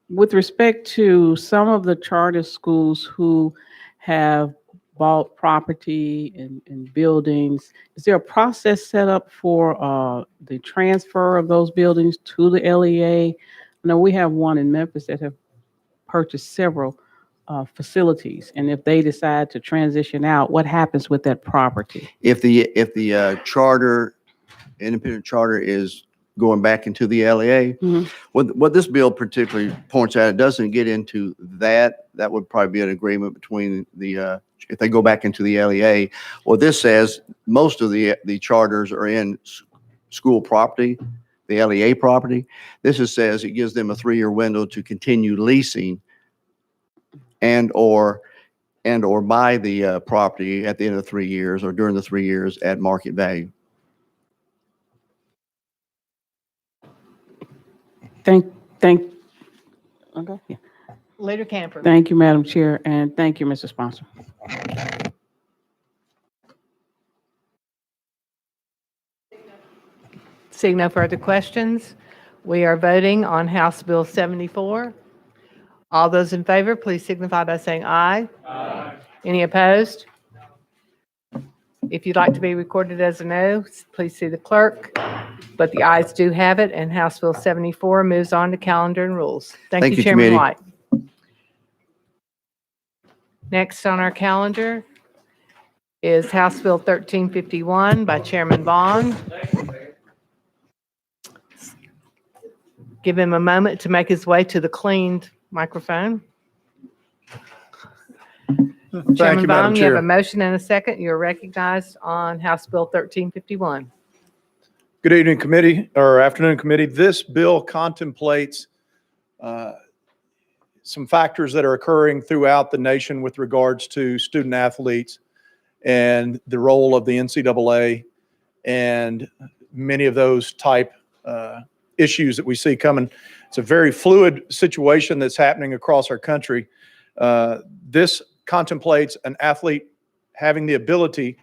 with respect to some of the charter schools who have bought property and buildings, is there a process set up for the transfer of those buildings to the LEA? I know we have one in Memphis that have purchased several facilities, and if they decide to transition out, what happens with that property? If the charter, independent charter, is going back into the LEA, what this bill particularly points out, it doesn't get into that. That would probably be an agreement between if they go back into the LEA. Well, this says most of the charters are in school property, the LEA property. This is says it gives them a 3-year window to continue leasing and/or buy the property at the end of 3 years or during the 3 years at market value. Okay. Yeah. Leader Camper. Thank you, Madam Chair, and thank you, Mr. Sponsor. Seeing no further questions, we are voting on House Bill 74. All those in favor, please signify by saying aye. Aye. Any opposed? If you'd like to be recorded as a no, please see the clerk. But the ayes do have it, and House Bill 74 moves on to calendar and rules. Thank you, Chairman Committee. White. Next on our calendar is House Bill 1351 by Chairman Vaughn. Give him a moment to make his way to the cleaned microphone. Chairman Vaughn, you have a motion and a second. You're recognized on House Bill 1351. Good evening, committee, or afternoon, committee. This bill contemplates some factors that are occurring throughout the nation with regards to student athletes and the role of the NCAA and many of those type issues that we see coming. It's a very fluid situation that's happening across our country. This contemplates an athlete having the ability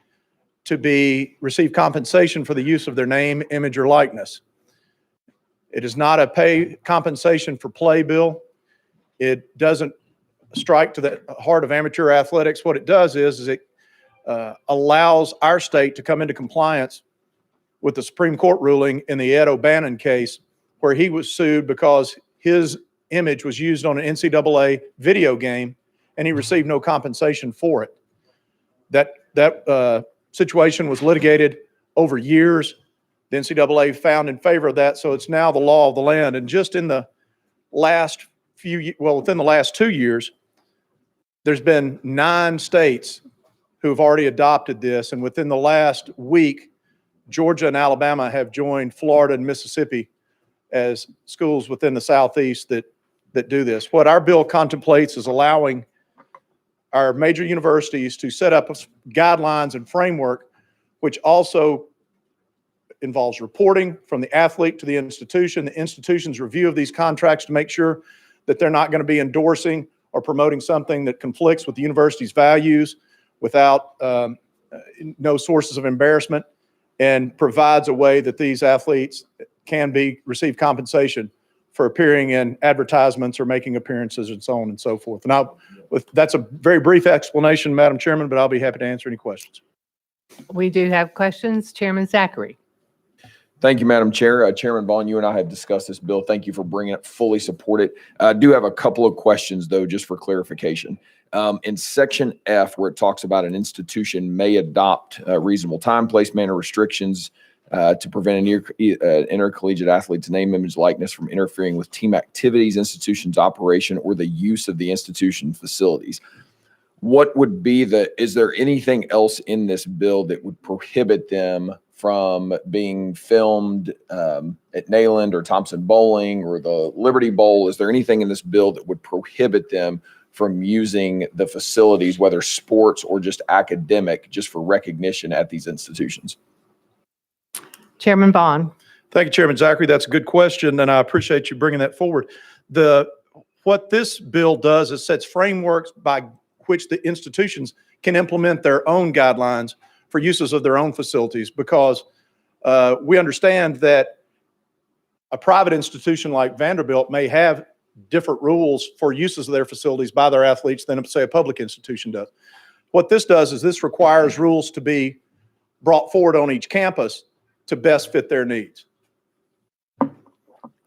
to receive compensation for the use of their name, image, or likeness. It is not a pay compensation for play bill. It doesn't strike to the heart of amateur athletics. What it does is it allows our state to come into compliance with the Supreme Court ruling in the Ed O'Bannon case, where he was sued because his image was used on an NCAA video game and he received no compensation for it. That situation was litigated over years. The NCAA found in favor of that, so it's now the law of the land. And just in the last within the last 2 years, there's been 9 states who have already adopted this. And within the last week, Georgia and Alabama have joined Florida and Mississippi as schools within the Southeast that do this. What our bill contemplates is allowing our major universities to set up guidelines and framework, which also involves reporting from the athlete to the institution's review of these contracts to make sure that they're not going to be endorsing or promoting something that conflicts with the university's values without no sources of embarrassment, and provides a way that these athletes can receive compensation for appearing in advertisements or making appearances and so on and so forth. And that's a very brief explanation, Madam Chairman, but I'll be happy to answer any questions. We do have questions. Chairman Zachary. Thank you, Madam Chair. Chairman Vaughn, you and I have discussed this bill. Thank you for bringing it. Fully support it. I do have a couple of questions, though, just for clarification. In Section F, where it talks about an institution may adopt reasonable time, place, manner restrictions to prevent an intercollegiate athlete's name, image, likeness from interfering with team activities, institution's operation, or the use of the institution facilities. What would be is there anything else in this bill that would prohibit them from being filmed at Nayland or Thompson Bowling or the Liberty Bowl? Is there anything in this bill that would prohibit them from using the facilities, whether sports or just academic, just for recognition at these institutions? Chairman Vaughn. Thank you, Chairman Zachary. That's a good question, and I appreciate you bringing that forward. What this bill does is sets frameworks by which the institutions can implement their own guidelines for uses of their own facilities, because we understand that a private institution like Vanderbilt may have different rules for uses of their facilities by their athletes than, say, a public institution does. What this does is this requires rules to be brought forward on each campus to best fit their needs.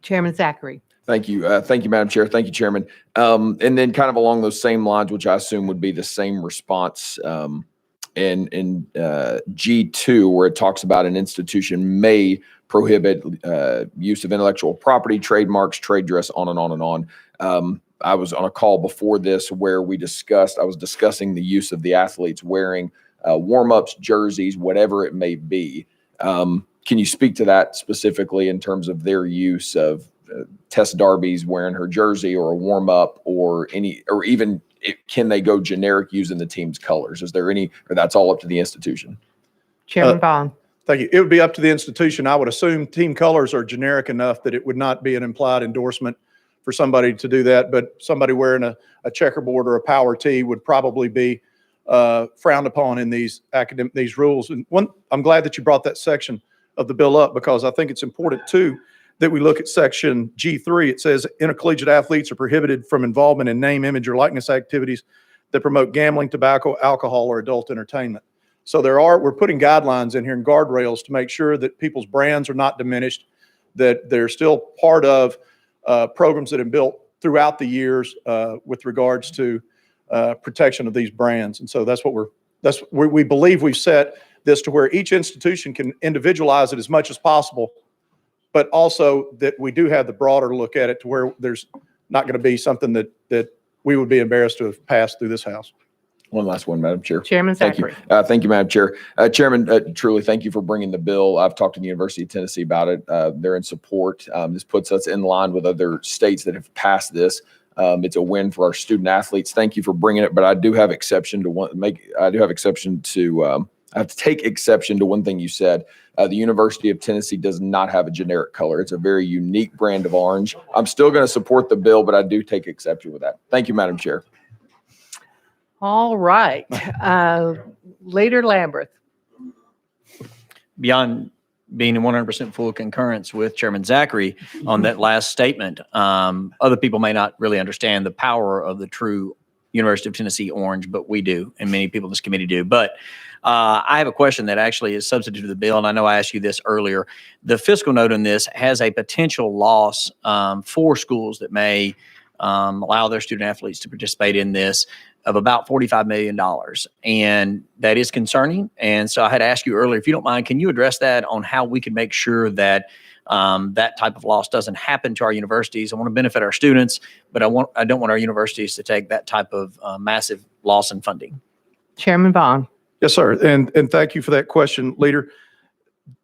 Chairman Zachary. Thank you. Thank you, Madam Chair. Thank you, Chairman. And then kind of along those same lines, which I assume would be the same response in G2, where it talks about an institution may prohibit use of intellectual property, trademarks, trade dress, on and on and on. I was on a call before this where I was discussing the use of the athletes wearing warm-ups, jerseys, whatever it may be. Can you speak to that specifically in terms of their use of Tess Darby's wearing her jersey or a warm up or even can they go generic using the team's colors? Is there any, or that's all up to the institution? Chairman Vaughn. Thank you. It would be up to the institution. I would assume team colors are generic enough that it would not be an implied endorsement for somebody to do that, but somebody wearing a checkerboard or a power tee would probably be frowned upon in these rules. And I'm glad that you brought that section of the bill up, because I think it's important too that we look at section G3. It says intercollegiate athletes are prohibited from involvement in name, image, or likeness activities that promote gambling, tobacco, alcohol, or adult entertainment. So we're putting guidelines in here and guardrails to make sure that people's brands are not diminished, that they're still part of programs that have been built throughout the years with regards to protection of these brands. And so we believe we've set this to where each institution can individualize it as much as possible, but also that we do have the broader look at it to where there's not going to be something that we would be embarrassed to have passed through this House. One last one, Madam Chair. Chairman Zachary. Thank you, Madam Chair. Chairman, truly, thank you for bringing the bill. I've talked to the University of Tennessee about it. They're in support. This puts us in line with other states that have passed this. It's a win for our student athletes. Thank you for bringing it, but I do have exception to I have to take exception to one thing you said. The University of Tennessee does not have a generic color. It's a very unique brand of orange. I'm still going to support the bill, but I do take exception with that. Thank you, Madam Chair. All right. Leader Lamberth. Beyond being in 100% full concurrence with Chairman Zachary on that last statement, other people may not really understand the power of the true University of Tennessee orange, but we do, and many people in this committee do. But I have a question that actually is substantive to the bill, and I know I asked you this earlier. The fiscal note on this has a potential loss for schools that may allow their student athletes to participate in this of about $45 million. And that is concerning. And so I had asked you earlier, if you don't mind, can you address that on how we can make sure that that type of loss doesn't happen to our universities? I want to benefit our students, but I don't want our universities to take that type of massive loss in funding. Chairman Vaughn. Yes, sir. And thank you for that question, Leader.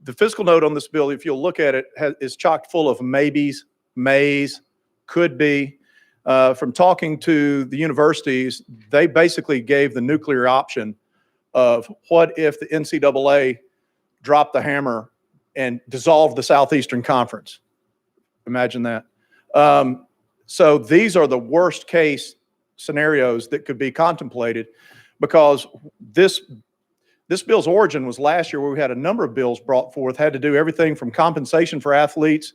The fiscal note on this bill, if you'll look at it, is chock full of maybes, mays, could be. From talking to the universities, they basically gave the nuclear option of what if the NCAA dropped the hammer and dissolved the Southeastern Conference. Imagine that. So these are the worst case scenarios that could be contemplated, because this bill's origin was last year, where we had a number of bills brought forth, had to do everything from compensation for athletes,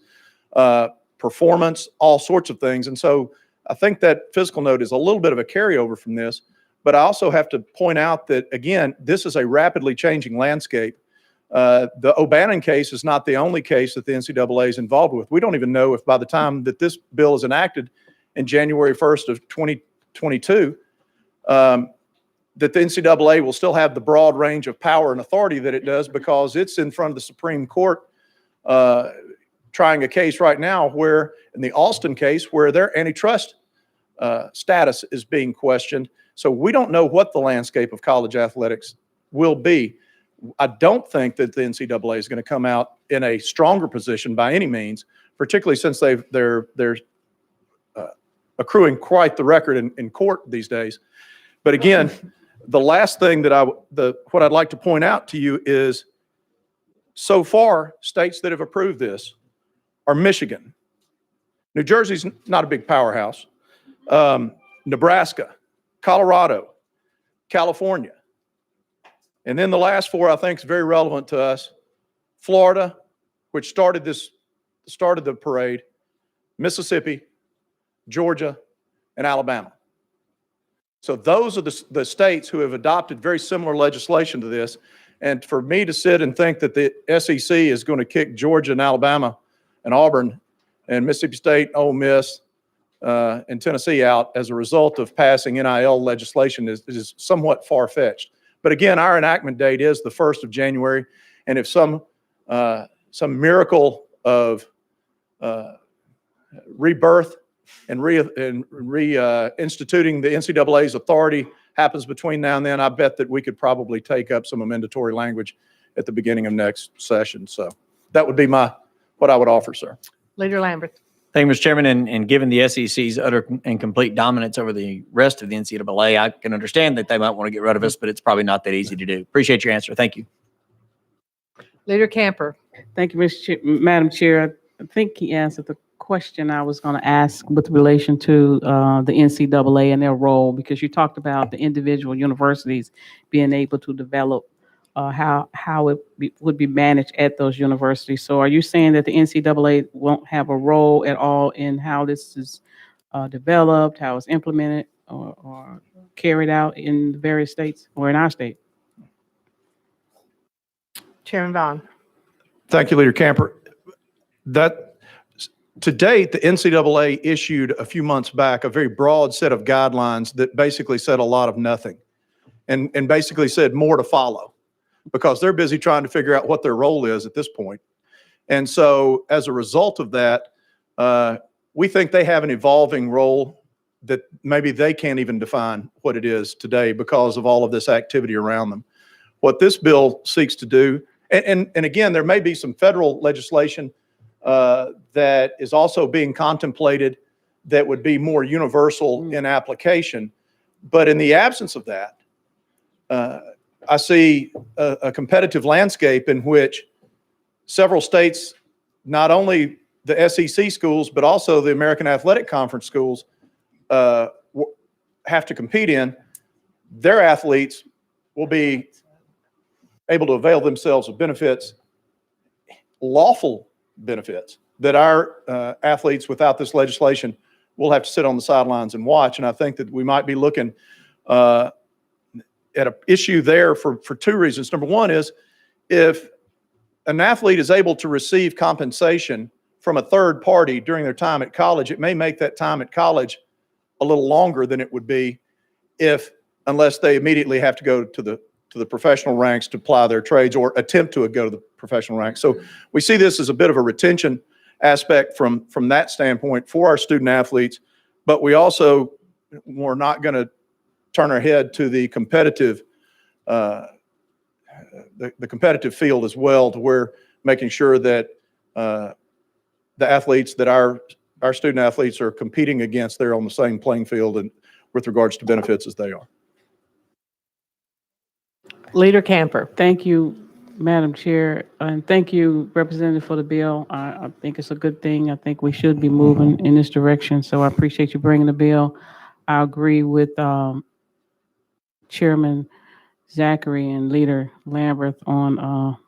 performance, all sorts of things. And so I think that fiscal note is a little bit of a carryover from this, but I also have to point out that, again, this is a rapidly changing landscape. The O'Bannon case is not the only case that the NCAA is involved with. We don't even know if by the time that this bill is enacted in January 1st of 2022, that the NCAA will still have the broad range of power and authority that it does, because it's in front of the Supreme Court trying a case right now where, in the Alston case, where their antitrust status is being questioned. So we don't know what the landscape of college athletics will be. I don't think that the NCAA is going to come out in a stronger position by any means, particularly since they're accruing quite the record in court these days. But again, the last thing that what I'd like to point out to you is, so far, states that have approved this are Michigan. New Jersey's not a big powerhouse. Nebraska, Colorado, California. And then the last four, I think, is very relevant to us. Florida, which started the parade, Mississippi, Georgia, and Alabama. So those are the states who have adopted very similar legislation to this. And for me to sit and think that the SEC is going to kick Georgia and Alabama and Auburn and Mississippi State, Ole Miss, and Tennessee out as a result of passing NIL legislation is somewhat far-fetched. But again, our enactment date is the 1st of January. And if some miracle of rebirth and reinstituting the NCAA's authority happens between now and then, I bet that we could probably take up some amendatory language at the beginning of next session. So that would be what I would offer, sir. Leader Lambert. Thank you, Mr. Chairman. And given the SEC's utter and complete dominance over the rest of the NCAA, I can understand that they might want to get rid of us, but it's probably not that easy to do. Appreciate your answer. Thank you. Leader Camper. Thank you, Madam Chair. I think he answered the question I was going to ask with relation to the NCAA and their role, because you talked about the individual universities being able to develop how it would be managed at those universities. So are you saying that the NCAA won't have a role at all in how this is developed, how it's implemented or carried out in the various states or in our state? Chairman Vaughn. Thank you, Leader Camper. To date, the NCAA issued a few months back a very broad set of guidelines that basically said a lot of nothing and basically said more to follow, because they're busy trying to figure out what their role is at this point. And so as a result of that, we think they have an evolving role that maybe they can't even define what it is today because of all of this activity around them. What this bill seeks to do, and again, there may be some federal legislation that is also being contemplated that would be more universal in application. But in the absence of that, I see a competitive landscape in which several states, not only the SEC schools, but also the American Athletic Conference schools have to compete in. Their athletes will be able to avail themselves of benefits, lawful benefits, that our athletes without this legislation will have to sit on the sidelines and watch. And I think that we might be looking at an issue there for two reasons. Number one is, if an athlete is able to receive compensation from a third party during their time at college, it may make that time at college a little longer than it would be unless they immediately have to go to the professional ranks to ply their trades or attempt to go to the professional ranks. So we see this as a bit of a retention aspect from that standpoint for our student athletes, but we're not going to turn our head to the competitive the competitive field as well, to where making sure that the athletes that our student athletes are competing against, they're on the same playing field and with regards to benefits as they are. Leader Camper. Thank you, Madam Chair, and thank you, Representative, for the bill. I think it's a good thing. I think we should be moving in this direction, so I appreciate you bringing the bill. I agree with Chairman Zachary and Leader Lambert on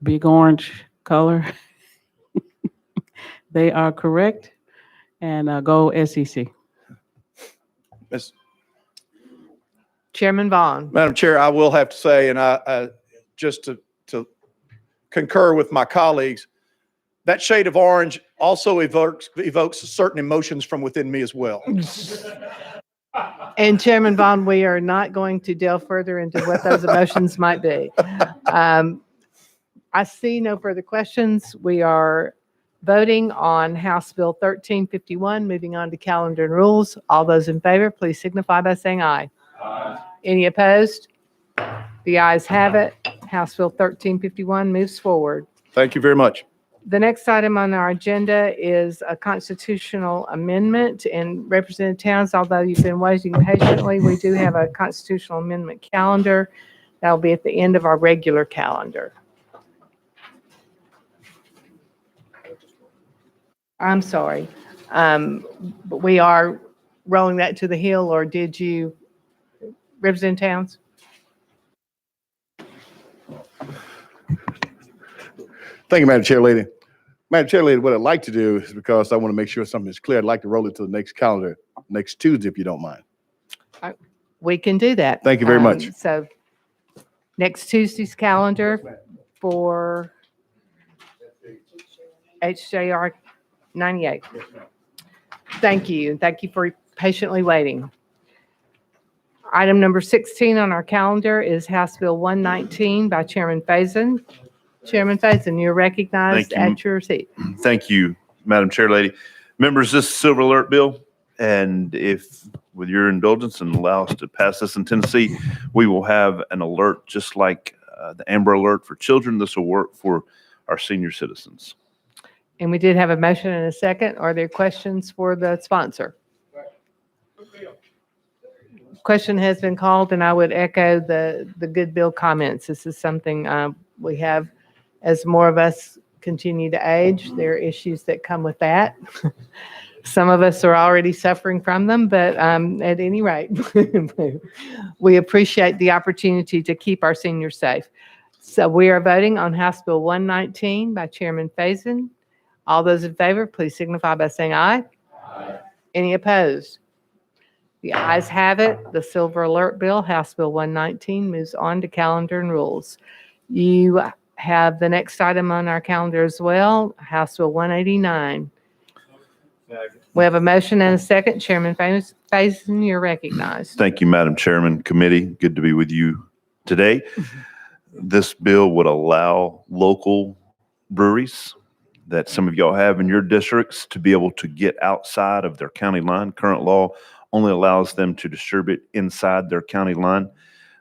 big orange color. They are correct, and go SEC. Chairman Vaughn. Madam Chair, I will have to say, and I just to concur with my colleagues, that shade of orange also evokes certain emotions from within me as well. And Chairman Vaughn, we are not going to delve further into what those emotions might be. I see no further questions. We are voting on House Bill 1351, moving on to calendar and rules. All those in favor, please signify by saying aye. Aye. Any opposed? The ayes have it. House Bill 1351 moves forward. Thank you very much. The next item on our agenda is a constitutional amendment. And Representative Towns, although you've been waiting patiently, we do have a constitutional amendment calendar. That'll be at the end of our regular calendar. I'm sorry. But we are rolling that to the hill, or did you, Representative Towns? Thank you, Madam Chair Lady. Madam Chair Lady, what I'd like to do is, because I want to make sure something is clear, I'd like to roll it to the next calendar, next Tuesday, if you don't mind. We can do that. Thank you very much. So next Tuesday's calendar for HJR 98. Thank you. Thank you for patiently waiting. Item number 16 on our calendar is House Bill 119 by Chairman Faison. Chairman Faison, you're recognized at your seat. Thank you, Madam Chair Lady. Members, this is Silver Alert bill, and if, with your indulgence and allow us to pass this in Tennessee, we will have an alert just like the Amber Alert for children. This will work for our senior citizens. And we did have a motion and a second. Are there questions for the sponsor? Question has been called, and I would echo the good bill comments. This is something we have, as more of us continue to age, there are issues that come with that. Some of us are already suffering from them, but at any rate, we appreciate the opportunity to keep our seniors safe. So we are voting on House Bill 119 by Chairman Faison. All those in favor, please signify by saying aye. Aye. Any opposed? The ayes have it. The Silver Alert Bill, House Bill 119, moves on to calendar and rules. You have the next item on our calendar as well, House Bill 189. We have a motion and a second. Chairman Faison, you're recognized. Thank you, Madam Chairman, committee. Good to be with you today. This bill would allow local breweries that some of y'all have in your districts to be able to get outside of their county line. Current law only allows them to distribute inside their county line.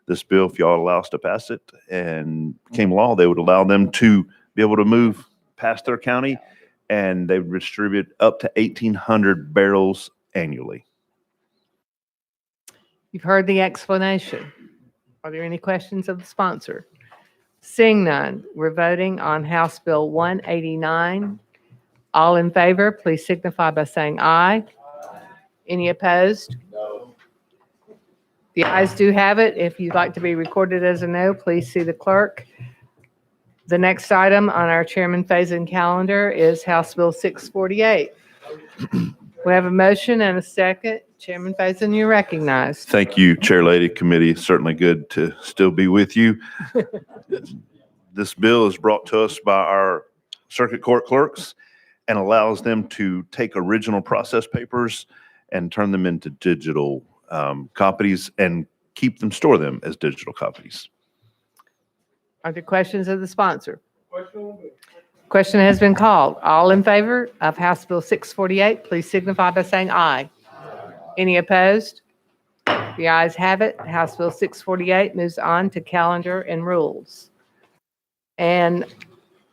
This bill, if y'all allow us to pass it and became law, they would allow them to be able to move past their county, and they would distribute up to 1,800 barrels annually. You've heard the explanation. Are there any questions of the sponsor? Seeing none, we're voting on House Bill 189. All in favor, please signify by saying aye. Any opposed? No. The ayes do have it. If you'd like to be recorded as a no, please see the clerk. The next item on our Chairman Faison calendar is House Bill 648. We have a motion and a second. Chairman Faison, you're recognized. Thank you, Chair Lady, committee. Certainly good to still be with you. This bill is brought to us by our circuit court clerks and allows them to take original process papers and turn them into digital copies and store them as digital copies. Are there questions of the sponsor? Question has been called. All in favor of House Bill 648, please signify by saying aye. Any opposed? The ayes have it. House Bill 648 moves on to calendar and rules. And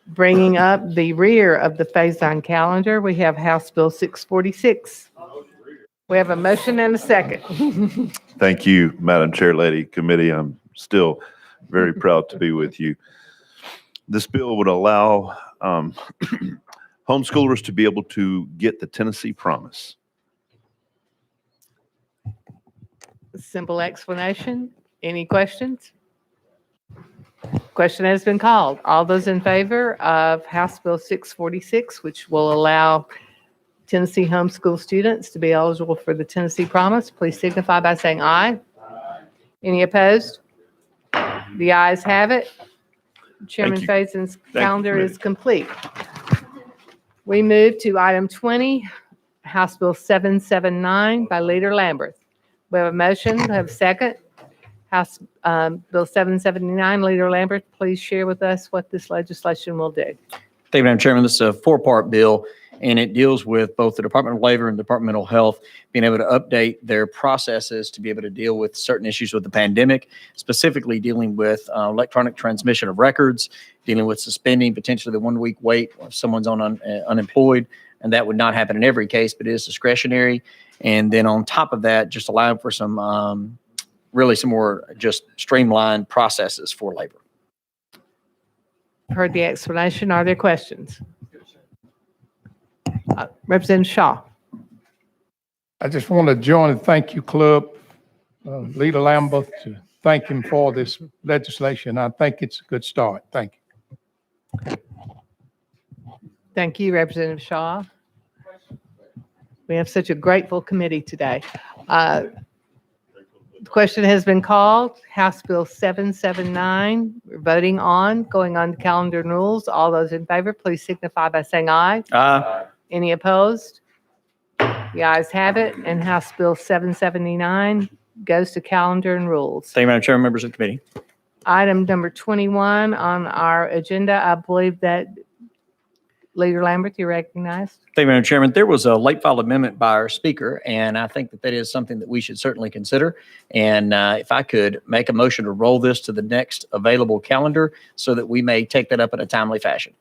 bringing up the rear of the Faison calendar, we have House Bill 646. We have a motion and a second. Thank you, Madam Chair Lady, committee. I'm still very proud to be with you. This bill would allow homeschoolers to be able to get the Tennessee Promise. Simple explanation. Any questions? Question has been called. All those in favor of House Bill 646, which will allow Tennessee homeschool students to be eligible for the Tennessee Promise, please signify by saying aye. Aye. Any opposed? The ayes have it. Chairman Faison's calendar is complete. We move to item 20, House Bill 779 by Leader Lamberth. We have a motion. We have a second. House Bill 779, Leader Lamberth, please share with us what this legislation will do. Thank you, Madam Chairman. This is a four-part bill, and it deals with both the Department of Labor and Department of Health being able to update their processes to be able to deal with certain issues with the pandemic, specifically dealing with electronic transmission of records, dealing with suspending potentially the 1 week wait if someone's on unemployed, and that would not happen in every case, but it is discretionary. And then on top of that, just allowing for some really some more just streamlined processes for labor. Heard the explanation. Are there questions? Representative Shaw. I just want to join and thank you, Club, Leader Lamberth, to thank him for this legislation. I think it's a good start. Thank you. Thank you, Representative Shaw. We have such a grateful committee today. The question has been called. House Bill 779, we're voting on, going on to calendar and rules. All those in favor, please signify by saying aye. Aye. Any opposed? The ayes have it, and House Bill 779 goes to calendar and rules. Thank you, Madam Chairman, members of the committee. Item number 21 on our agenda, I believe that Leader Lamberth, you recognized. Thank you, Madam Chairman. There was a late file amendment by our speaker, and I think that is something that we should certainly consider. And if I could make a motion to roll this to the next available calendar so that we may take that up in a timely fashion.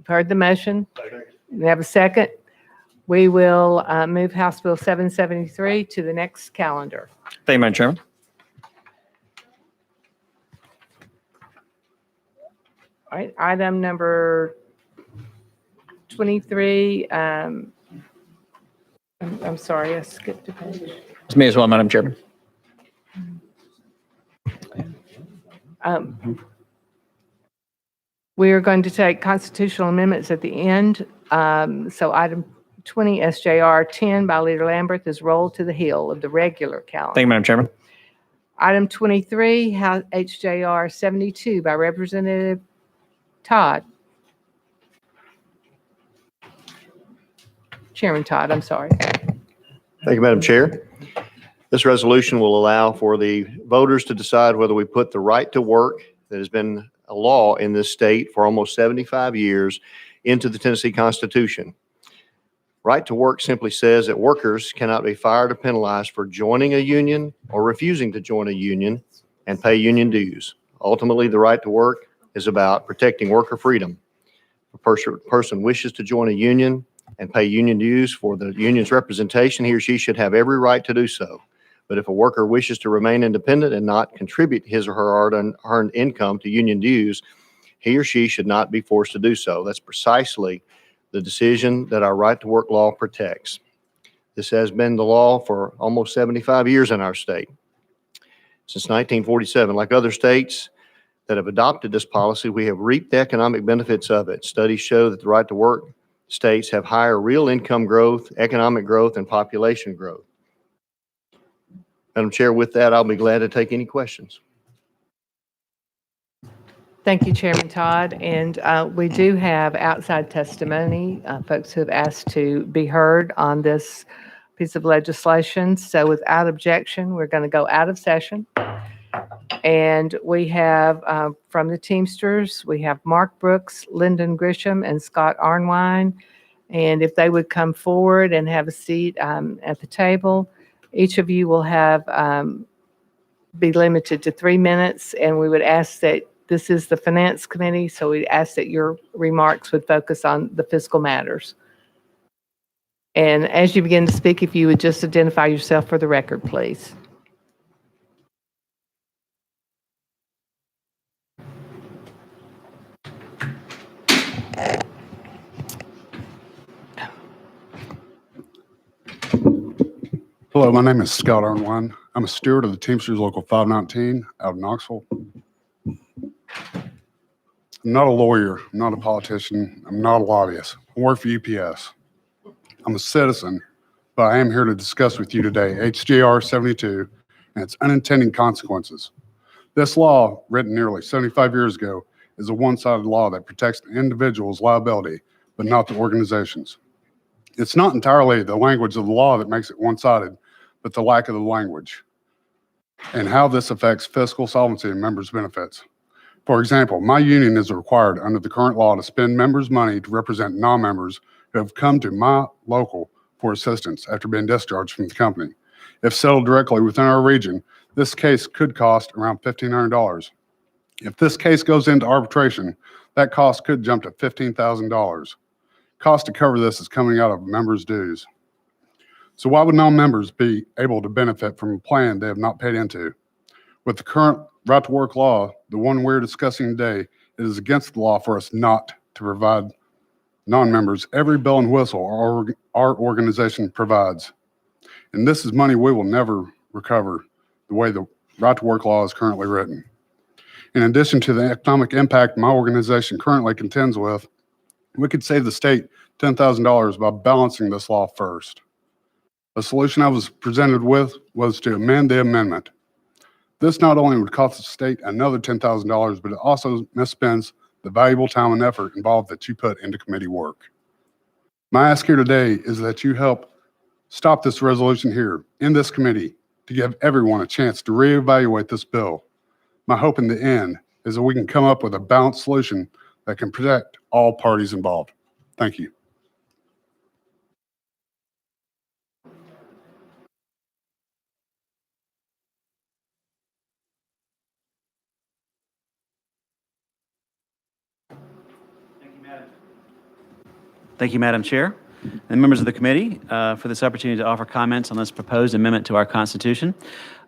You've heard the motion. We have a second. We will move House Bill 773 to the next calendar. Thank you, Madam Chairman. All right, item number 23. I'm sorry, I skipped a page. It's me as well, Madam Chairman. We are going to take constitutional amendments at the end. So item 20, SJR 10 by Leader Lamberth is rolled to the hill of the regular calendar. Thank you, Madam Chairman. Item 23, HJR 72 by Representative Todd. Chairman Todd, I'm sorry. Thank you, Madam Chair. This resolution will allow for the voters to decide whether we put the right to work that has been a law in this state for almost 75 years into the Tennessee Constitution. Right to work simply says that workers cannot be fired or penalized for joining a union or refusing to join a union and pay union dues. Ultimately, the right to work is about protecting worker freedom. If a person wishes to join a union and pay union dues for the union's representation, he or she should have every right to do so. But if a worker wishes to remain independent and not contribute his or her earned income to union dues, he or she should not be forced to do so. That's precisely the decision that our right to work law protects. This has been the law for almost 75 years in our state. Since 1947, like other states that have adopted this policy, we have reaped the economic benefits of it. Studies show that the right to work states have higher real income growth, economic growth, and population growth. Madam Chair, with that, I'll be glad to take any questions. Thank you, Chairman Todd. And we do have outside testimony, folks who have asked to be heard on this piece of legislation. So without objection, we're going to go out of session. And we have from the Teamsters, we have Mark Brooks, Lyndon Grisham, and Scott Arnwine. And if they would come forward and have a seat at the table, each of you will have be limited to 3 minutes. And we would ask that this is the Finance Committee, so we ask that your remarks would focus on the fiscal matters. And as you begin to speak, if you would just identify yourself for the record, please. Hello, my name is Scott Arnwine. I'm a steward of the Teamsters Local 519 out of Knoxville. I'm not a lawyer, I'm not a politician, I'm not a lobbyist. I work for UPS. I'm a citizen, but I am here to discuss with you today HJR 72 and its unintended consequences. This law, written nearly 75 years ago, is a one-sided law that protects the individual's liability, but not the organization's. It's not entirely the language of the law that makes it one-sided, but the lack of the language and how this affects fiscal solvency and members' benefits. For example, my union is required under the current law to spend members' money to represent non-members who have come to my local for assistance after being discharged from the company. If settled directly within our region, this case could cost around $1,500. If this case goes into arbitration, that cost could jump to $15,000. Cost to cover this is coming out of members' dues. So why would non-members be able to benefit from a plan they have not paid into? With the current right to work law, the one we're discussing today, it is against the law for us not to provide non-members every bell and whistle our organization provides. And this is money we will never recover the way the right to work law is currently written. In addition to the economic impact my organization currently contends with, we could save the state $10,000 by balancing this law first. The solution I was presented with was to amend the amendment. This not only would cost the state another $10,000, but it also misspends the valuable time and effort involved that you put into committee work. My ask here today is that you help stop this resolution here in this committee to give everyone a chance to reevaluate this bill. My hope in the end is that we can come up with a balanced solution that can protect all parties involved. Thank you. Thank you, Madam Chair, and members of the committee for this opportunity to offer comments on this proposed amendment to our Constitution.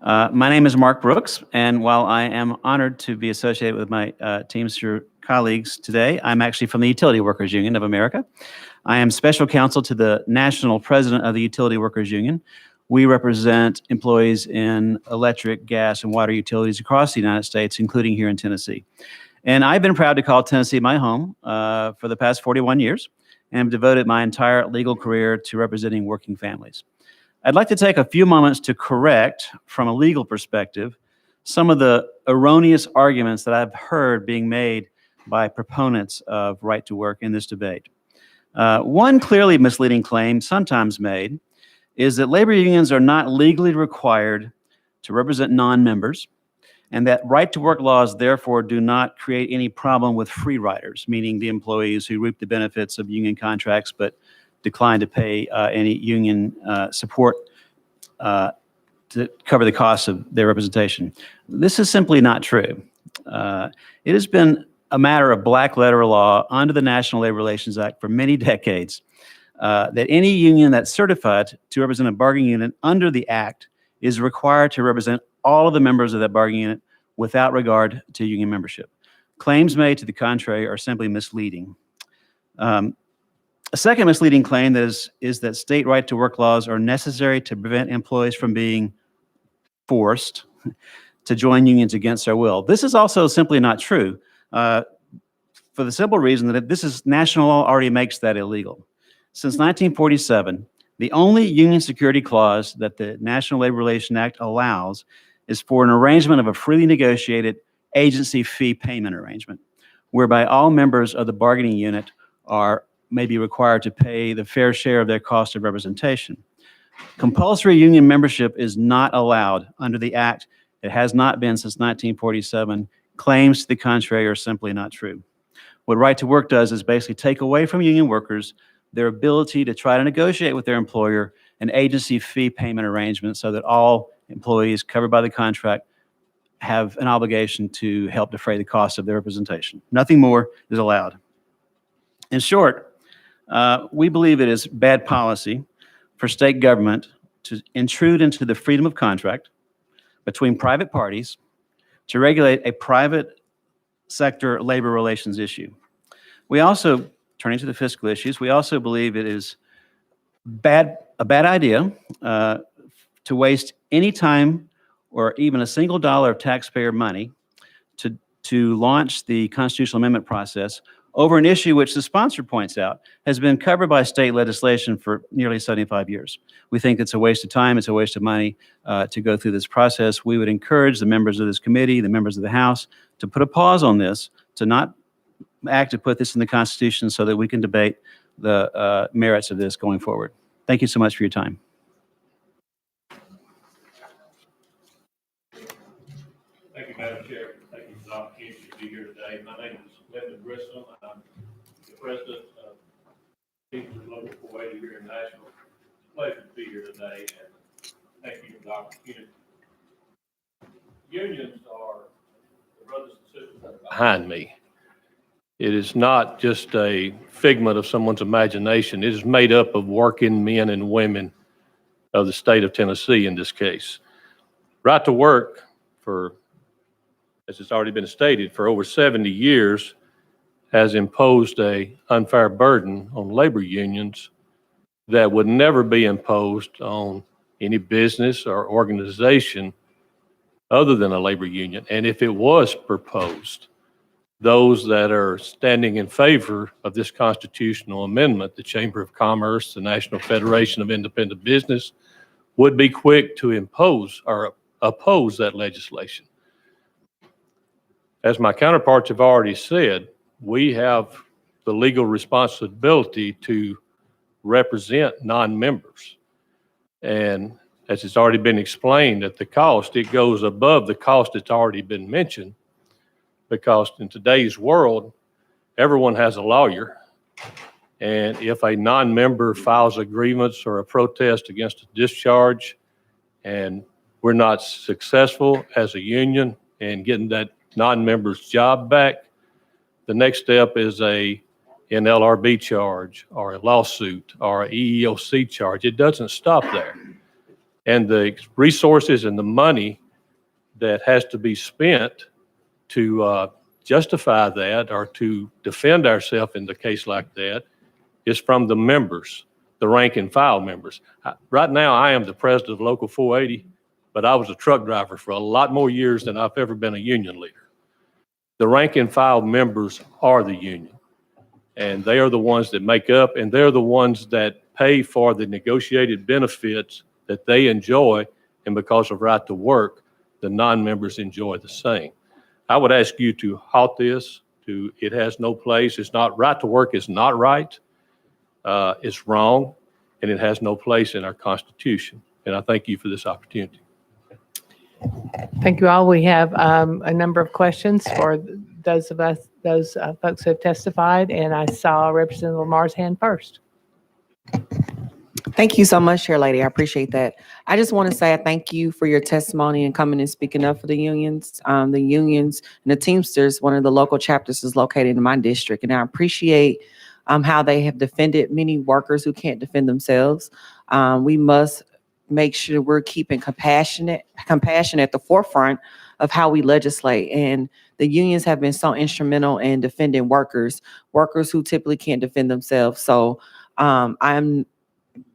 My name is Mark Brooks, and while I am honored to be associated with my Teamster colleagues today, I'm actually from the Utility Workers Union of America. I am special counsel to the national president of the Utility Workers Union. We represent employees in electric, gas, and water utilities across the United States, including here in Tennessee. And I've been proud to call Tennessee my home for the past 41 years and have devoted my entire legal career to representing working families. I'd like to take a few moments to correct, from a legal perspective, some of the erroneous arguments that I've heard being made by proponents of right to work in this debate. One clearly misleading claim sometimes made is that labor unions are not legally required to represent non-members, and that right-to-work laws therefore do not create any problem with free riders, meaning the employees who reap the benefits of union contracts but decline to pay any union support to cover the costs of their representation. This is simply not true. It has been a matter of black-letter law under the National Labor Relations Act for many decades that any union that's certified to represent a bargaining unit under the Act is required to represent all of the members of that bargaining unit without regard to union membership. Claims made to the contrary are simply misleading. A second misleading claim is that state right-to-work laws are necessary to prevent employees from being forced to join unions against their will. This is also simply not true, for the simple reason that national law already makes that illegal. Since 1947, the only union security clause that the National Labor Relations Act allows is for an arrangement of a freely negotiated agency fee payment arrangement, whereby all members of the bargaining unit may be required to pay the fair share of their cost of representation. Compulsory union membership is not allowed under the Act. It has not been since 1947. Claims to the contrary are simply not true. What Right to Work does is basically take away from union workers their ability to try to negotiate with their employer an agency fee payment arrangement so that all employees covered by the contract have an obligation to help defray the cost of their representation. Nothing more is allowed. In short, we believe it is bad policy for state government to intrude into the freedom of contract between private parties to regulate a private sector labor relations issue. We also, turning to the fiscal issues, we also believe it is a bad idea to waste any time or even a single dollar of taxpayer money to launch the constitutional amendment process over an issue which the sponsor points out has been covered by state legislation for nearly 75 years. We think it's a waste of time, it's a waste of money to go through this process. We would encourage the members of this committee, the members of the House, to put a pause on this, to not act to put this in the Constitution so that we can debate the merits of this going forward. Thank you so much for your time. Thank you, Madam Chair. Thank you for the opportunity to be here today. My name is Lyndon Grissom. I'm the president of Teamsters Local 480 here in Nashville. It's a pleasure to be here today, and thank you for the opportunity. Unions are the brothers and sisters behind me. It is not just a figment of someone's imagination. It is made up of working men and women of the state of Tennessee in this case. Right to Work, as it's already been stated, for over 70 years has imposed an unfair burden on labor unions that would never be imposed on any business or organization other than a labor union. And if it was proposed, those that are standing in favor of this constitutional amendment, the Chamber of Commerce, the National Federation of Independent Business, would be quick to impose or oppose that legislation. As my counterparts have already said, we have the legal responsibility to represent non-members. And as it's already been explained, at the cost, it goes above the cost that's already been mentioned, because in today's world, everyone has a lawyer. And if a non-member files a grievance or a protest against a discharge, and we're not successful as a union in getting that non-member's job back, the next step is a an LRB charge or a lawsuit or a EEOC charge. It doesn't stop there. And the resources and the money that has to be spent to justify that or to defend ourselves in the case like that is from the members, the rank and file members. Right now, I am the president of Local 480, but I was a truck driver for a lot more years than I've ever been a union leader. The rank and file members are the union, and they are the ones that make up, and they're the ones that pay for the negotiated benefits that they enjoy, and because of right to work, the non-members enjoy the same. I would ask you to halt this. It has no place. It's not right to work. It's not right. It's wrong, and it has no place in our Constitution. And I thank you for this opportunity. Thank you all. We have a number of questions for those folks who have testified, and I saw Representative Lamar's hand first. Thank you so much, Chair Lady. I appreciate that. I just want to say I thank you for your testimony and coming and speaking up for the unions. The unions and the Teamsters, one of the local chapters is located in my district, and I appreciate how they have defended many workers who can't defend themselves. We must make sure we're keeping compassion at the forefront of how we legislate. And the unions have been so instrumental in defending workers who typically can't defend themselves. So I'm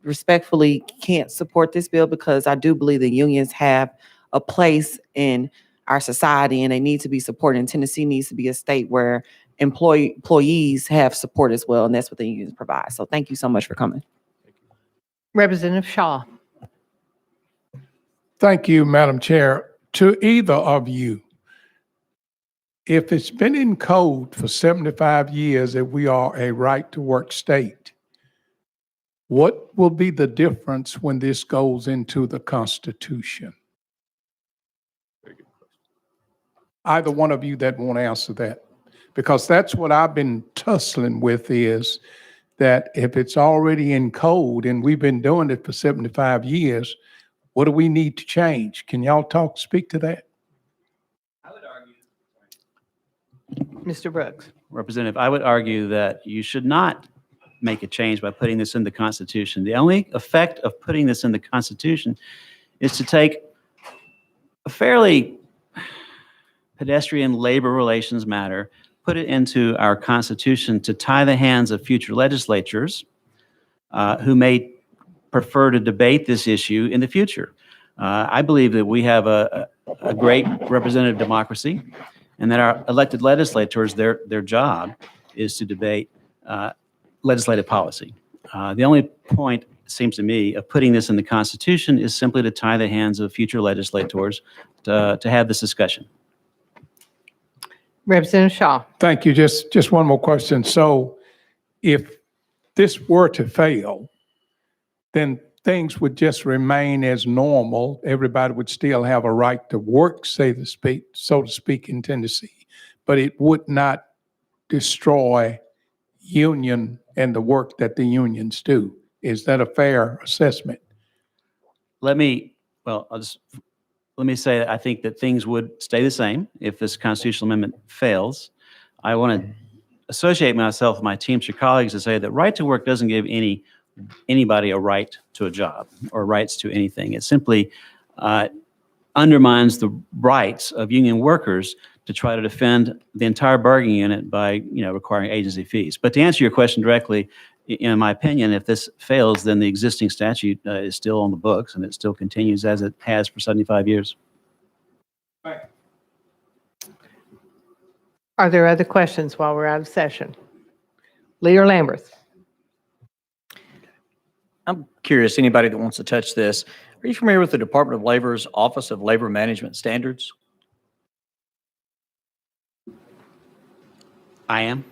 respectfully can't support this bill because I do believe the unions have a place in our society and they need to be supported. And Tennessee needs to be a state where employees have support as well. And that's what the unions provide. So thank you so much for coming. Representative Shaw. Thank you, Madam Chair. To either of you, if it's been in code for 75 years that we are a right to work state, what will be the difference when this goes into the Constitution? Either one of you that won't answer that, because that's what I've been tussling with, is that if it's already in code and we've been doing it for 75 years, what do we need to change? Can y'all speak to that? Mr. Brooks. Representative, I would argue that you should not make a change by putting this in the Constitution. The only effect of putting this in the Constitution is to take a fairly pedestrian labor relations matter, put it into our Constitution to tie the hands of future legislatures who may prefer to debate this issue in the future. I believe that we have a great representative democracy and that our elected legislators, their job is to debate legislative policy. The only point, it seems to me, of putting this in the Constitution is simply to tie the hands of future legislators to have this discussion. Representative Shaw. Thank you. Just one more question. So if this were to fail, then things would just remain as normal. Everybody would still have a right to work, so to speak, in Tennessee, but it would not destroy union and the work that the unions do. Is that a fair assessment? Let me say that I think that things would stay the same if this constitutional amendment fails. I want to associate myself with my Teamster colleagues to say that right to work doesn't give anybody a right to a job or rights to anything. It simply undermines the rights of union workers to try to defend the entire bargaining unit by requiring agency fees. But to answer your question directly, in my opinion, if this fails, then the existing statute is still on the books and it still continues as it has for 75 years. Are there other questions while we're out of session? Leader Lamberth. I'm curious, anybody that wants to touch this, are you familiar with the Department of Labor's Office of Labor Management Standards? I am.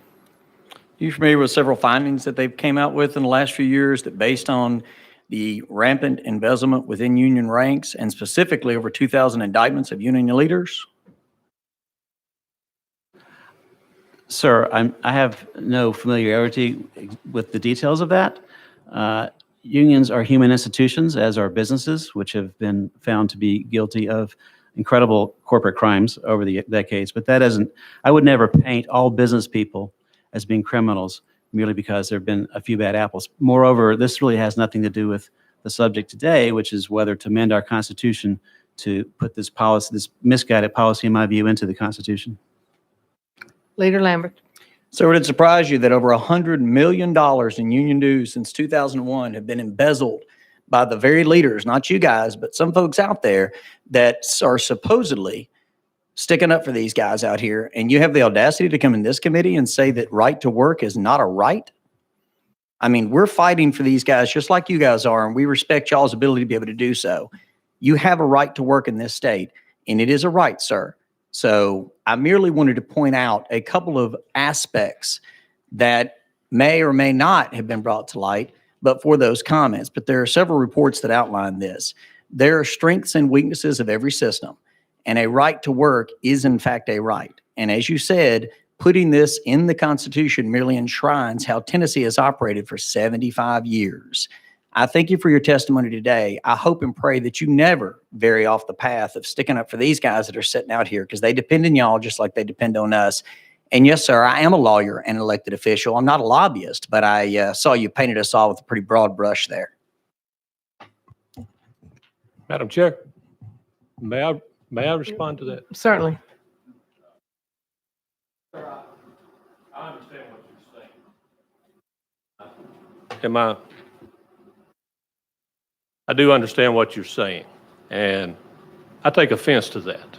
Are you familiar with several findings that they've came out with in the last few years that based on the rampant embezzlement within union ranks and specifically over 2,000 indictments of union leaders? Sir, I have no familiarity with the details of that. Unions are human institutions, as are businesses, which have been found to be guilty of incredible corporate crimes over the decades. But that isn't, I would never paint all business people as being criminals merely because there have been a few bad apples. Moreover, this really has nothing to do with the subject today, which is whether to amend our Constitution to put this policy, this misguided policy, in my view, into the Constitution. Leader Lambert. So would it surprise you that over $100 million in union dues since 2001 have been embezzled by the very leaders, not you guys, but some folks out there that are supposedly sticking up for these guys out here, and you have the audacity to come in this committee and say that right to work is not a right? I mean, we're fighting for these guys just like you guys are, and we respect y'all's ability to be able to do so. You have a right to work in this state, and it is a right, sir. So I merely wanted to point out a couple of aspects that may or may not have been brought to light, but for those comments. But there are several reports that outline this. There are strengths and weaknesses of every system, and a right to work is in fact a right. And as you said, putting this in the Constitution merely enshrines how Tennessee has operated for 75 years. I thank you for your testimony today. I hope and pray that you never vary off the path of sticking up for these guys that are sitting out here, because they depend on y'all just like they depend on us. And yes, sir, I am a lawyer and an elected official. I'm not a lobbyist, but I saw you painted us all with a pretty broad brush there. Madam Chair, may I respond to that? Certainly. I understand what you're saying. I do understand what you're saying, and I take offense to that.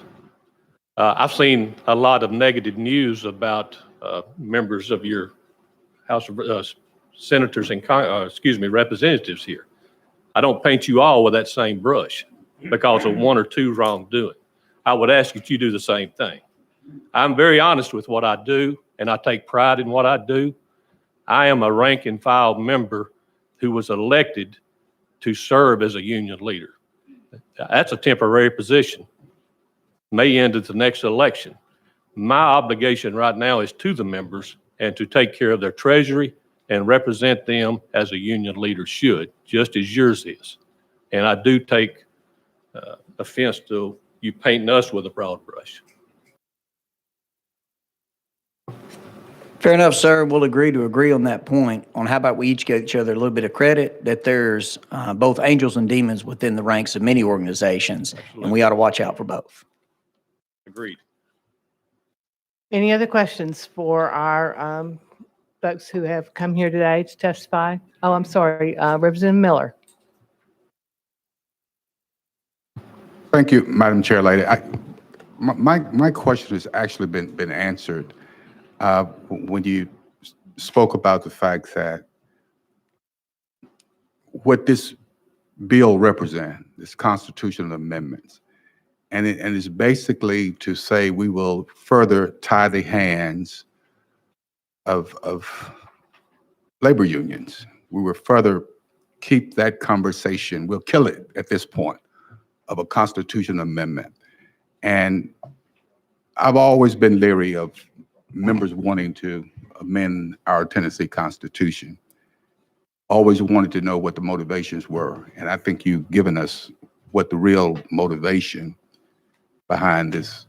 I've seen a lot of negative news about members of your House of Senators and representatives here. I don't paint you all with that same brush because of one or two wrongdoing. I would ask that you do the same thing. I'm very honest with what I do, and I take pride in what I do. I am a rank and file member who was elected to serve as a union leader. That's a temporary position. May end at the next election. My obligation right now is to the members and to take care of their treasury and represent them as a union leader should, just as yours is. And I do take offense to you painting us with a broad brush. Fair enough, sir. We'll agree to agree on that point. On how about we each give each other a little bit of credit that there's both angels and demons within the ranks of many organizations, and we ought to watch out for both. Agreed. Any other questions for our folks who have come here today to testify? Oh, I'm sorry, Representative Miller. Thank you, Madam Chair Lady. My question has actually been answered when you spoke about the fact that what this bill represents, this constitutional amendments, and it's basically to say we will further tie the hands of labor unions. We will further keep that conversation. We'll kill it at this point of a constitutional amendment. And I've always been leery of members wanting to amend our Tennessee Constitution. Always wanted to know what the motivations were. And I think you've given us what the real motivation behind this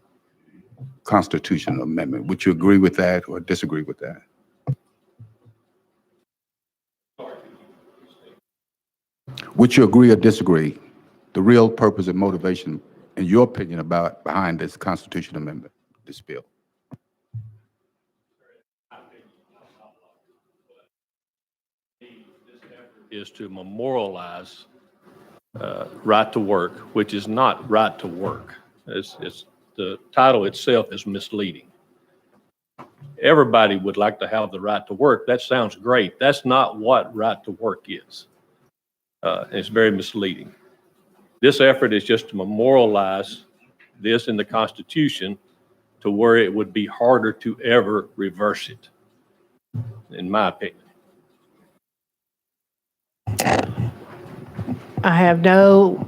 constitutional amendment. Would you agree with that or disagree with that? Would you agree or disagree the real purpose and motivation, in your opinion, behind this constitutional amendment, this bill? Is to memorialize right to work, which is not right to work. It's the title itself is misleading. Everybody would like to have the right to work. That sounds great. That's not what right to work is. It's very misleading. This effort is just to memorialize this in the Constitution to where it would be harder to ever reverse it, in my opinion. I have no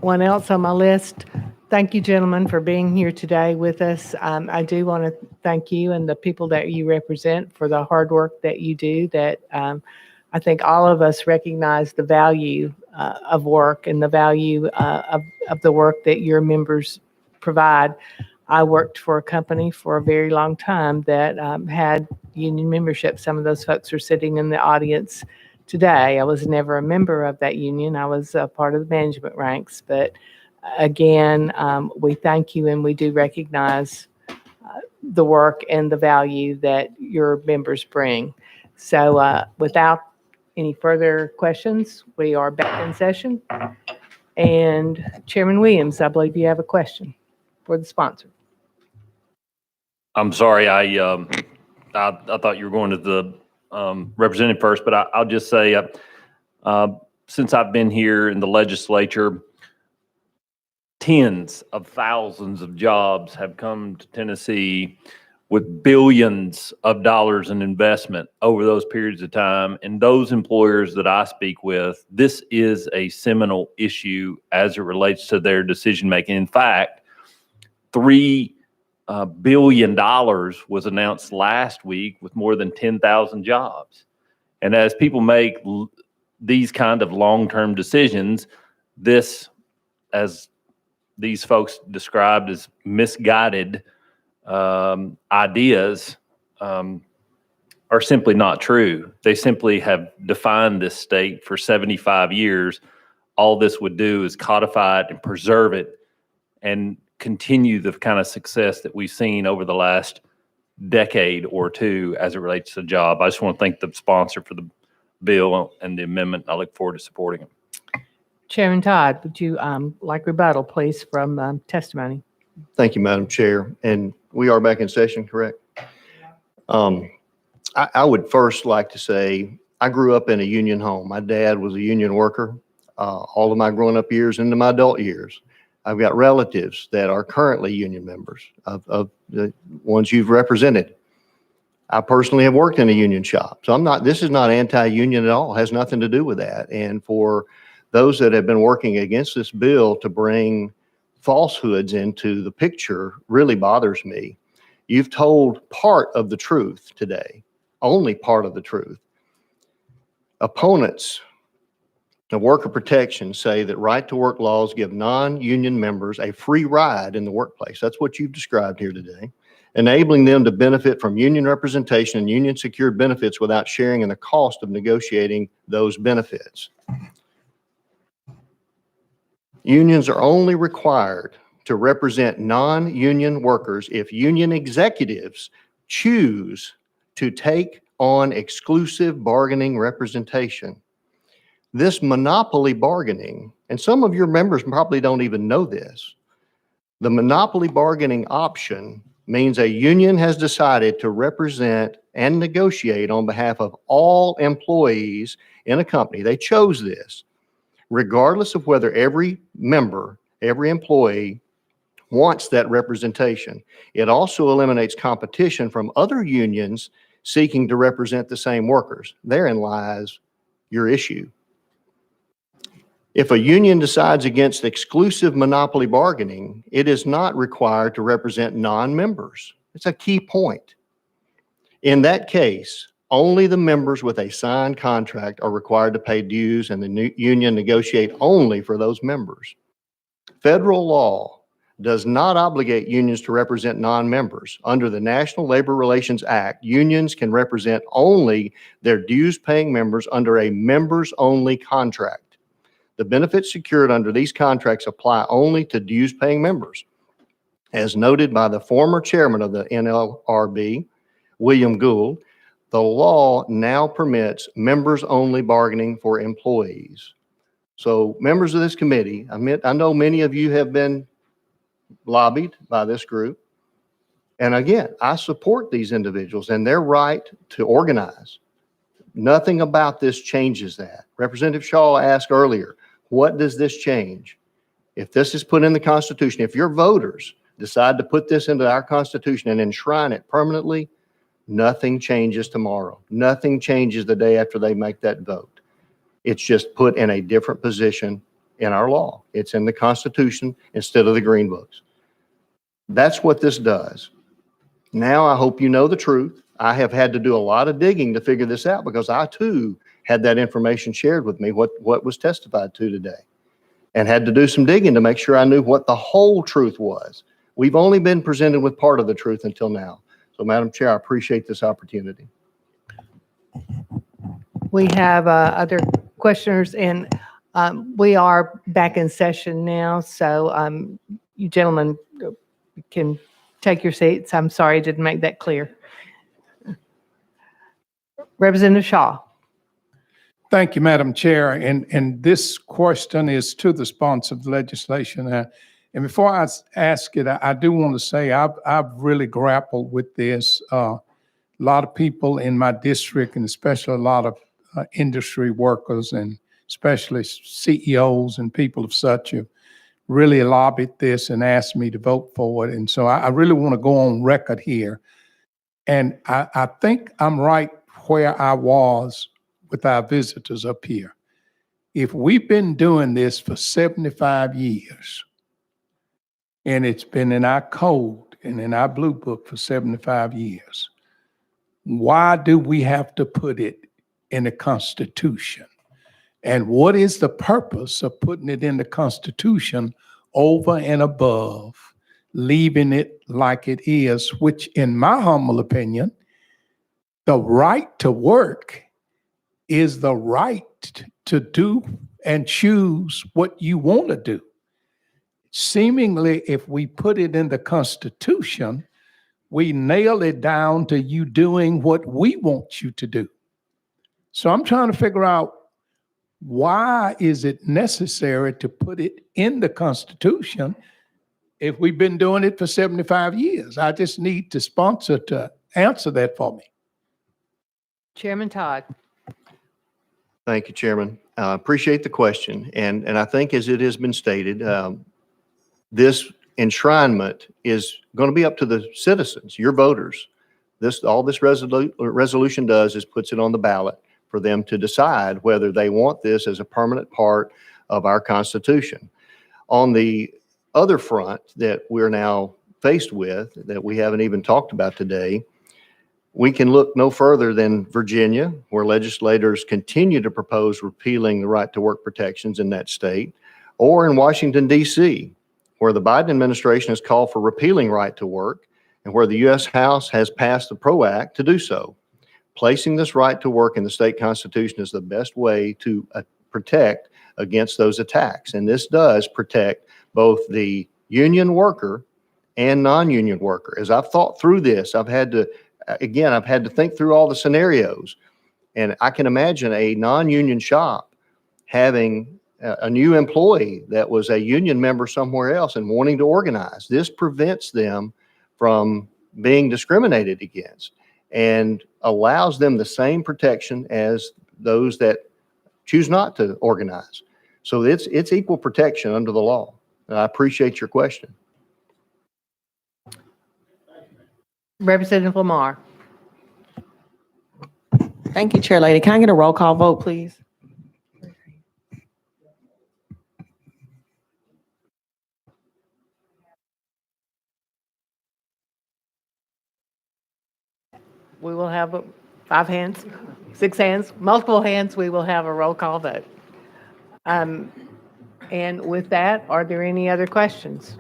one else on my list. Thank you, gentlemen, for being here today with us. I do want to thank you and the people that you represent for the hard work that you do, that I think all of us recognize the value of work and the value of the work that your members provide. I worked for a company for a very long time that had union membership. Some of those folks are sitting in the audience today. I was never a member of that union. I was a part of the management ranks. But again, we thank you and we do recognize the work and the value that your members bring. So without any further questions, we are back in session. And Chairman Williams, I believe you have a question for the sponsor. I'm sorry, I thought you were going to the representative first, but I'll just say, since I've been here in the legislature, tens of thousands of jobs have come to Tennessee with billions of dollars in investment over those periods of time. And those employers that I speak with, this is a seminal issue as it relates to their decision making. In fact, $3 billion was announced last week with more than 10,000 jobs. And as people make these kind of long-term decisions, this, as these folks described as misguided ideas, are simply not true. They simply have defined this state for 75 years. All this would do is codify it and preserve it and continue the kind of success that we've seen over the last decade or two as it relates to the job. I just want to thank the sponsor for the bill and the amendment. I look forward to supporting it. Chairman Todd, would you like rebuttal, please, from testimony? Thank you, Madam Chair. And we are back in session, correct? I would first like to say I grew up in a union home. My dad was a union worker all of my growing up years into my adult years. I've got relatives that are currently union members of the ones you've represented. I personally have worked in a union shop. So this is not anti-union at all. It has nothing to do with that. And for those that have been working against this bill to bring falsehoods into the picture really bothers me. You've told part of the truth today, only part of the truth. Opponents of worker protection say that right-to-work laws give non-union members a free ride in the workplace. That's what you've described here today, enabling them to benefit from union representation and union-secured benefits without sharing in the cost of negotiating those benefits. Unions are only required to represent non-union workers if union executives choose to take on exclusive bargaining representation. This monopoly bargaining, and some of your members probably don't even know this, the monopoly bargaining option means a union has decided to represent and negotiate on behalf of all employees in a company. They chose this, regardless of whether every member, every employee wants that representation. It also eliminates competition from other unions seeking to represent the same workers. Therein lies your issue. If a union decides against exclusive monopoly bargaining, it is not required to represent non-members. It's a key point. In that case, only the members with a signed contract are required to pay dues, and the union negotiate only for those members. Federal law does not obligate unions to represent non-members. Under the National Labor Relations Act, unions can represent only their dues-paying members under a members-only contract. The benefits secured under these contracts apply only to dues-paying members. As noted by the former chairman of the NLRB, William Gould, the law now permits members-only bargaining for employees. So members of this committee, I know many of you have been lobbied by this group. And again, I support these individuals and their right to organize. Nothing about this changes that. Representative Shaw asked earlier, what does this change? If this is put in the Constitution, if your voters decide to put this into our Constitution and enshrine it permanently, nothing changes tomorrow. Nothing changes the day after they make that vote. It's just put in a different position in our law. It's in the Constitution instead of the Green Books. That's what this does. Now I hope you know the truth. I have had to do a lot of digging to figure this out because I too had that information shared with me, what was testified to today, and had to do some digging to make sure I knew what the whole truth was. We've only been presented with part of the truth until now. So, Madam Chair, I appreciate this opportunity. We have other questioners, and we are back in session now, so you gentlemen can take your seats. I'm sorry I didn't make that clear. Representative Shaw. Thank you, Madam Chair. And this question is to the sponsor of the legislation. And before I ask it, I do want to say I've really grappled with this. A lot of people in my district, and especially a lot of industry workers, and especially CEOs and people of such, have really lobbied this and asked me to vote for it. And so I really want to go on record here. And I think I'm right where I was with our visitors up here. If we've been doing this for 75 years, and it's been in our code and in our blue book for 75 years, why do we have to put it in the Constitution? And what is the purpose of putting it in the Constitution over and above leaving it like it is, which in my humble opinion, the right to work is the right to do and choose what you want to do. Seemingly, if we put it in the Constitution, we nail it down to you doing what we want you to do. So I'm trying to figure out, why is it necessary to put it in the Constitution if we've been doing it for 75 years? I just need the sponsor to answer that for me. Chairman Todd. Thank you, Chairman. Appreciate the question. And I think, as it has been stated, this enshrinement is going to be up to the citizens, your voters. All this resolution does is puts it on the ballot for them to decide whether they want this as a permanent part of our Constitution. On the other front that we're now faced with, that we haven't even talked about today, we can look no further than Virginia, where legislators continue to propose repealing the right to work protections in that state, or in Washington, D.C., where the Biden administration has called for repealing right to work, and where the U.S. House has passed the PRO Act to do so. Placing this right to work in the state constitution is the best way to protect against those attacks. And this does protect both the union worker and non-union worker. As I've thought through this, I've had to think through all the scenarios. And I can imagine a non-union shop having a new employee that was a union member somewhere else and wanting to organize. This prevents them from being discriminated against and allows them the same protection as those that choose not to organize. So it's equal protection under the law. And I appreciate your question. Representative Lamar. Thank you, Chair Lady. Can I get a roll call vote, please? We will have 5 hands, 6 hands, multiple hands. We will have a roll call vote. And with that, are there any other questions?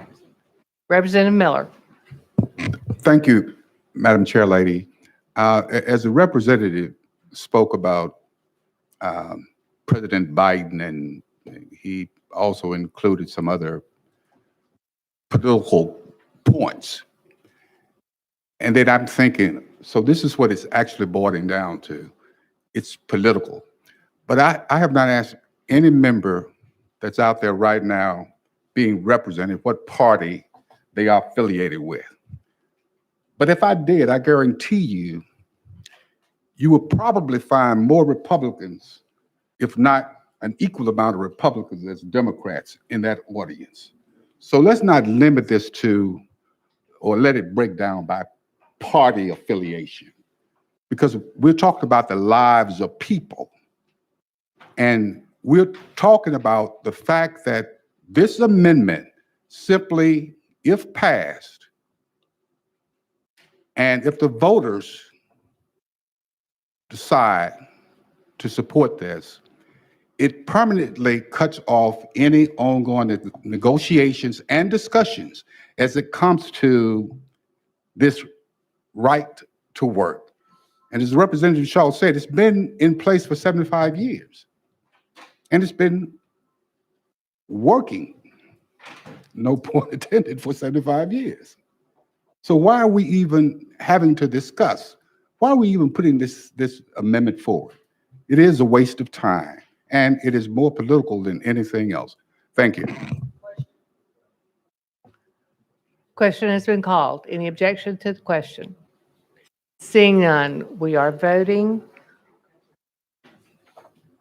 Representative Miller. Thank you, Madam Chair Lady. As the representative spoke about President Biden, and he also included some other political points. And then I'm thinking, so this is what it's actually boiling down to. It's political. But I have not asked any member that's out there right now being represented what party they are affiliated with. But if I did, I guarantee you would probably find more Republicans, if not an equal amount of Republicans as Democrats in that audience. So let's not limit this to, or let it break down by party affiliation, because we're talking about the lives of people. And we're talking about the fact that this amendment simply, if passed, and if the voters decide to support this, it permanently cuts off any ongoing negotiations and discussions as it comes to this right to work. And as Representative Shaw said, it's been in place for 75 years. And it's been working, no pun intended, for 75 years. So why are we even having to discuss? Why are we even putting this amendment forward? It is a waste of time, and it is more political than anything else. Thank you. Question has been called. Any objection to the question? Seeing none, we are voting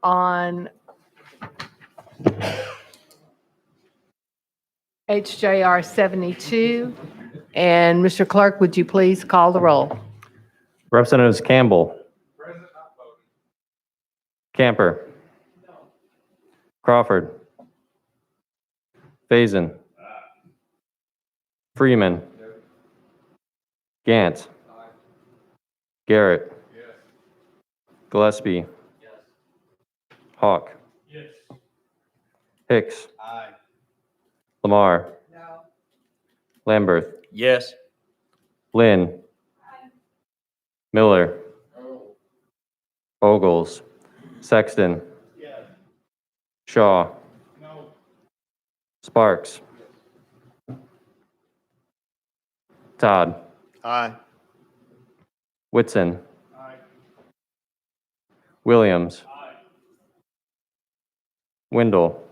on HJR 72. And Mr. Clerk, would you please call the roll? Representatives Campbell. Camper. Crawford. Faison. Freeman. Gant. Garrett. Gillespie. Hawk. Hicks. Lamar. Lamberth. Yes. Lynn. Miller. Ogles. Sexton. Shaw. Sparks. Todd. Aye. Whitson. Williams. Wendell.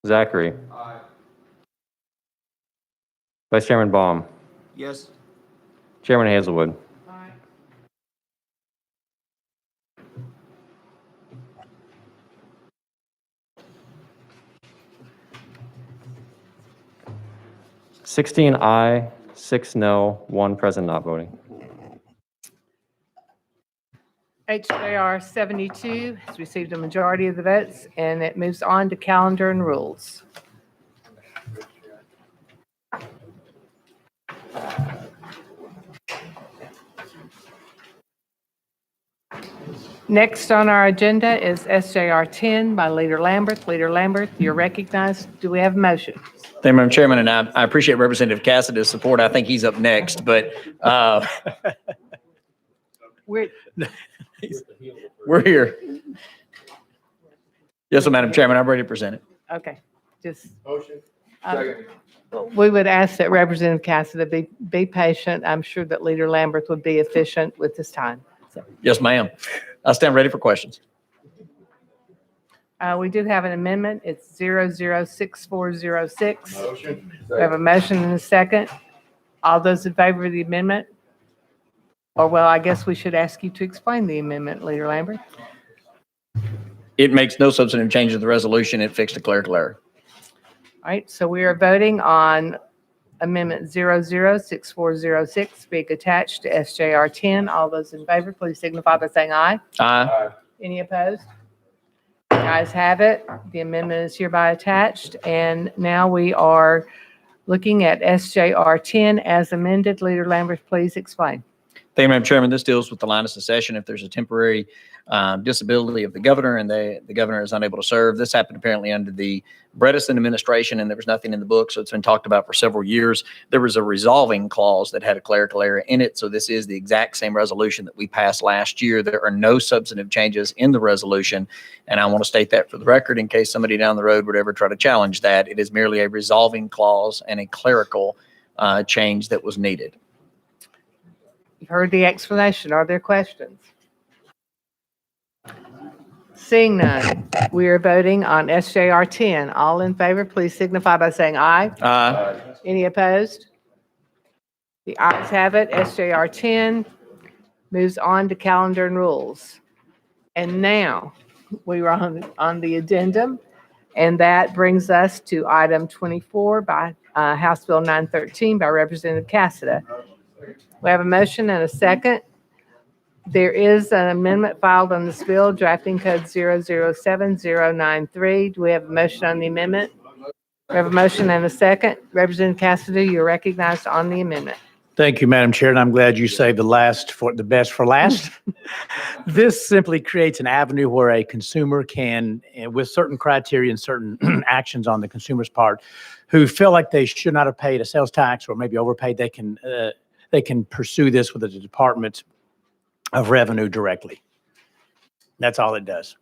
Zachary. Vice Chairman Baum. Yes. Chairman Hazelwood. Aye. 16 aye, 6 no, 1 present not voting. HJR 72 has received a majority of the votes, and it moves on to calendar and rules. Next on our agenda is SJR 10 by Leader Lamberth. Leader Lamberth, you're recognized. Do we have a motion? Thank you, Madam Chairman, and I appreciate Representative Cassidy's support. I think he's up next, but We're we're here. Yes, Madam Chairman, I'm ready to present it. Okay, just. We would ask that Representative Cassidy be patient. I'm sure that Leader Lamberth would be efficient with his time. So, Yes, ma'am. I stand ready for questions. we do have an amendment. It's 006406. We have a motion and a second. All those in favor of the amendment? Or, well, I guess we should ask you to explain the amendment, Leader Lamberth. It makes no substantive change to the resolution. It fixed a clerical error. All right, so we are voting on Amendment 006406 being attached to SJR 10. All those in favor, please signify by saying aye. Aye. Any opposed? The ayes have it. The amendment is hereby attached. And now we are looking at SJR 10 as amended. Leader Lamberth, please explain. Thank you, Madam Chairman. This deals with the line of secession if there's a temporary disability of the governor and the governor is unable to serve. This happened apparently under the Bredesen administration, and there was nothing in the book, so it's been talked about for several years. There was a resolving clause that had a clerical error in it, so this is the exact same resolution that we passed last year. There are no substantive changes in the resolution, and I want to state that for the record in case somebody down the road would ever try to challenge that. It is merely a resolving clause and a clerical change that was needed. You've heard the explanation. Are there questions? Seeing none, we are voting on SJR 10. All in favor, please signify by saying aye. Aye. Any opposed? The ayes have it. SJR 10 moves on to calendar and rules. And now we are on the addendum, and that brings us to item 24 by House Bill 913 by Representative Cassidy. We have a motion and a second. There is an amendment filed on this bill, drafting code 007093. Do we have a motion on the amendment? We have a motion and a second. Representative Cassidy, you're recognized on the amendment. Thank you, Madam Chair, and I'm glad you saved the best for last. This simply creates an avenue where a consumer can, with certain criteria and certain actions on the consumer's part, who feel like they should not have paid a sales tax or maybe overpaid, they can pursue this with the Department of Revenue directly. That's all it does.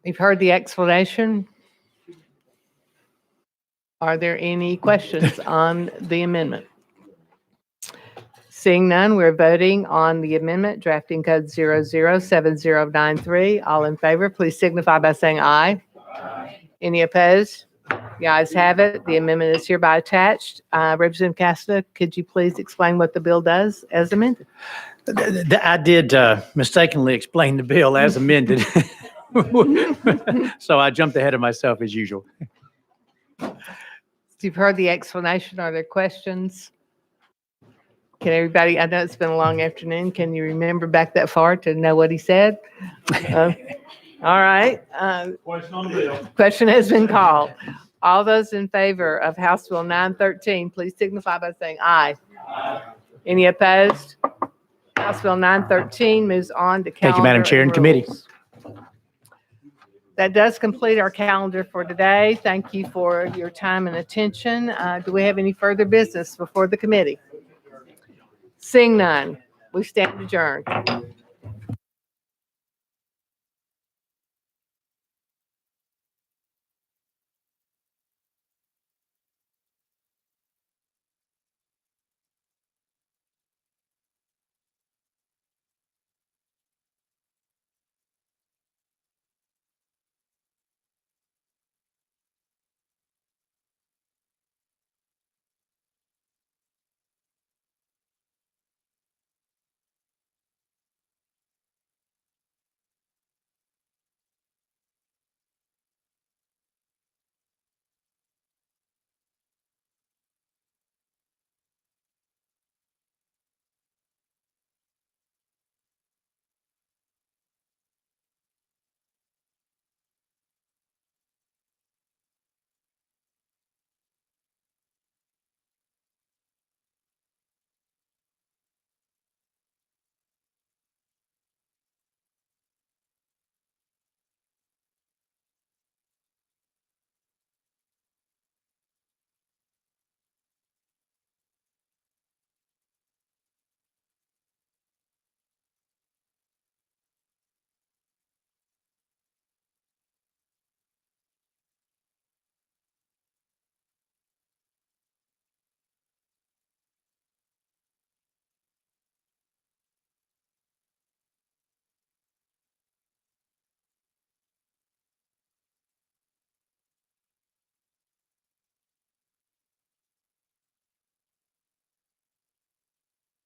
You've heard the explanation. Are there any questions on the amendment? Seeing none, we're voting on the amendment, drafting code 007093. All in favor, please signify by saying aye. Any opposed? The ayes have it. The amendment is hereby attached. Representative Casta, could you please explain what the bill does as amended? I did mistakenly explain the bill as amended. So I jumped ahead of myself as usual. You've heard the explanation. Are there questions? Can everybody, I know it's been a long afternoon. Can you remember back that far to know what he said? All right. Question on the bill. Question has been called. All those in favor of House Bill 913, please signify by saying aye. Any opposed? House Bill 913 moves on to calendar. Thank you, Madam Chair and committee. rules. That does complete our calendar for today. Thank you for your time and attention. Do we have any further business before the committee? Seeing none, we stand adjourned.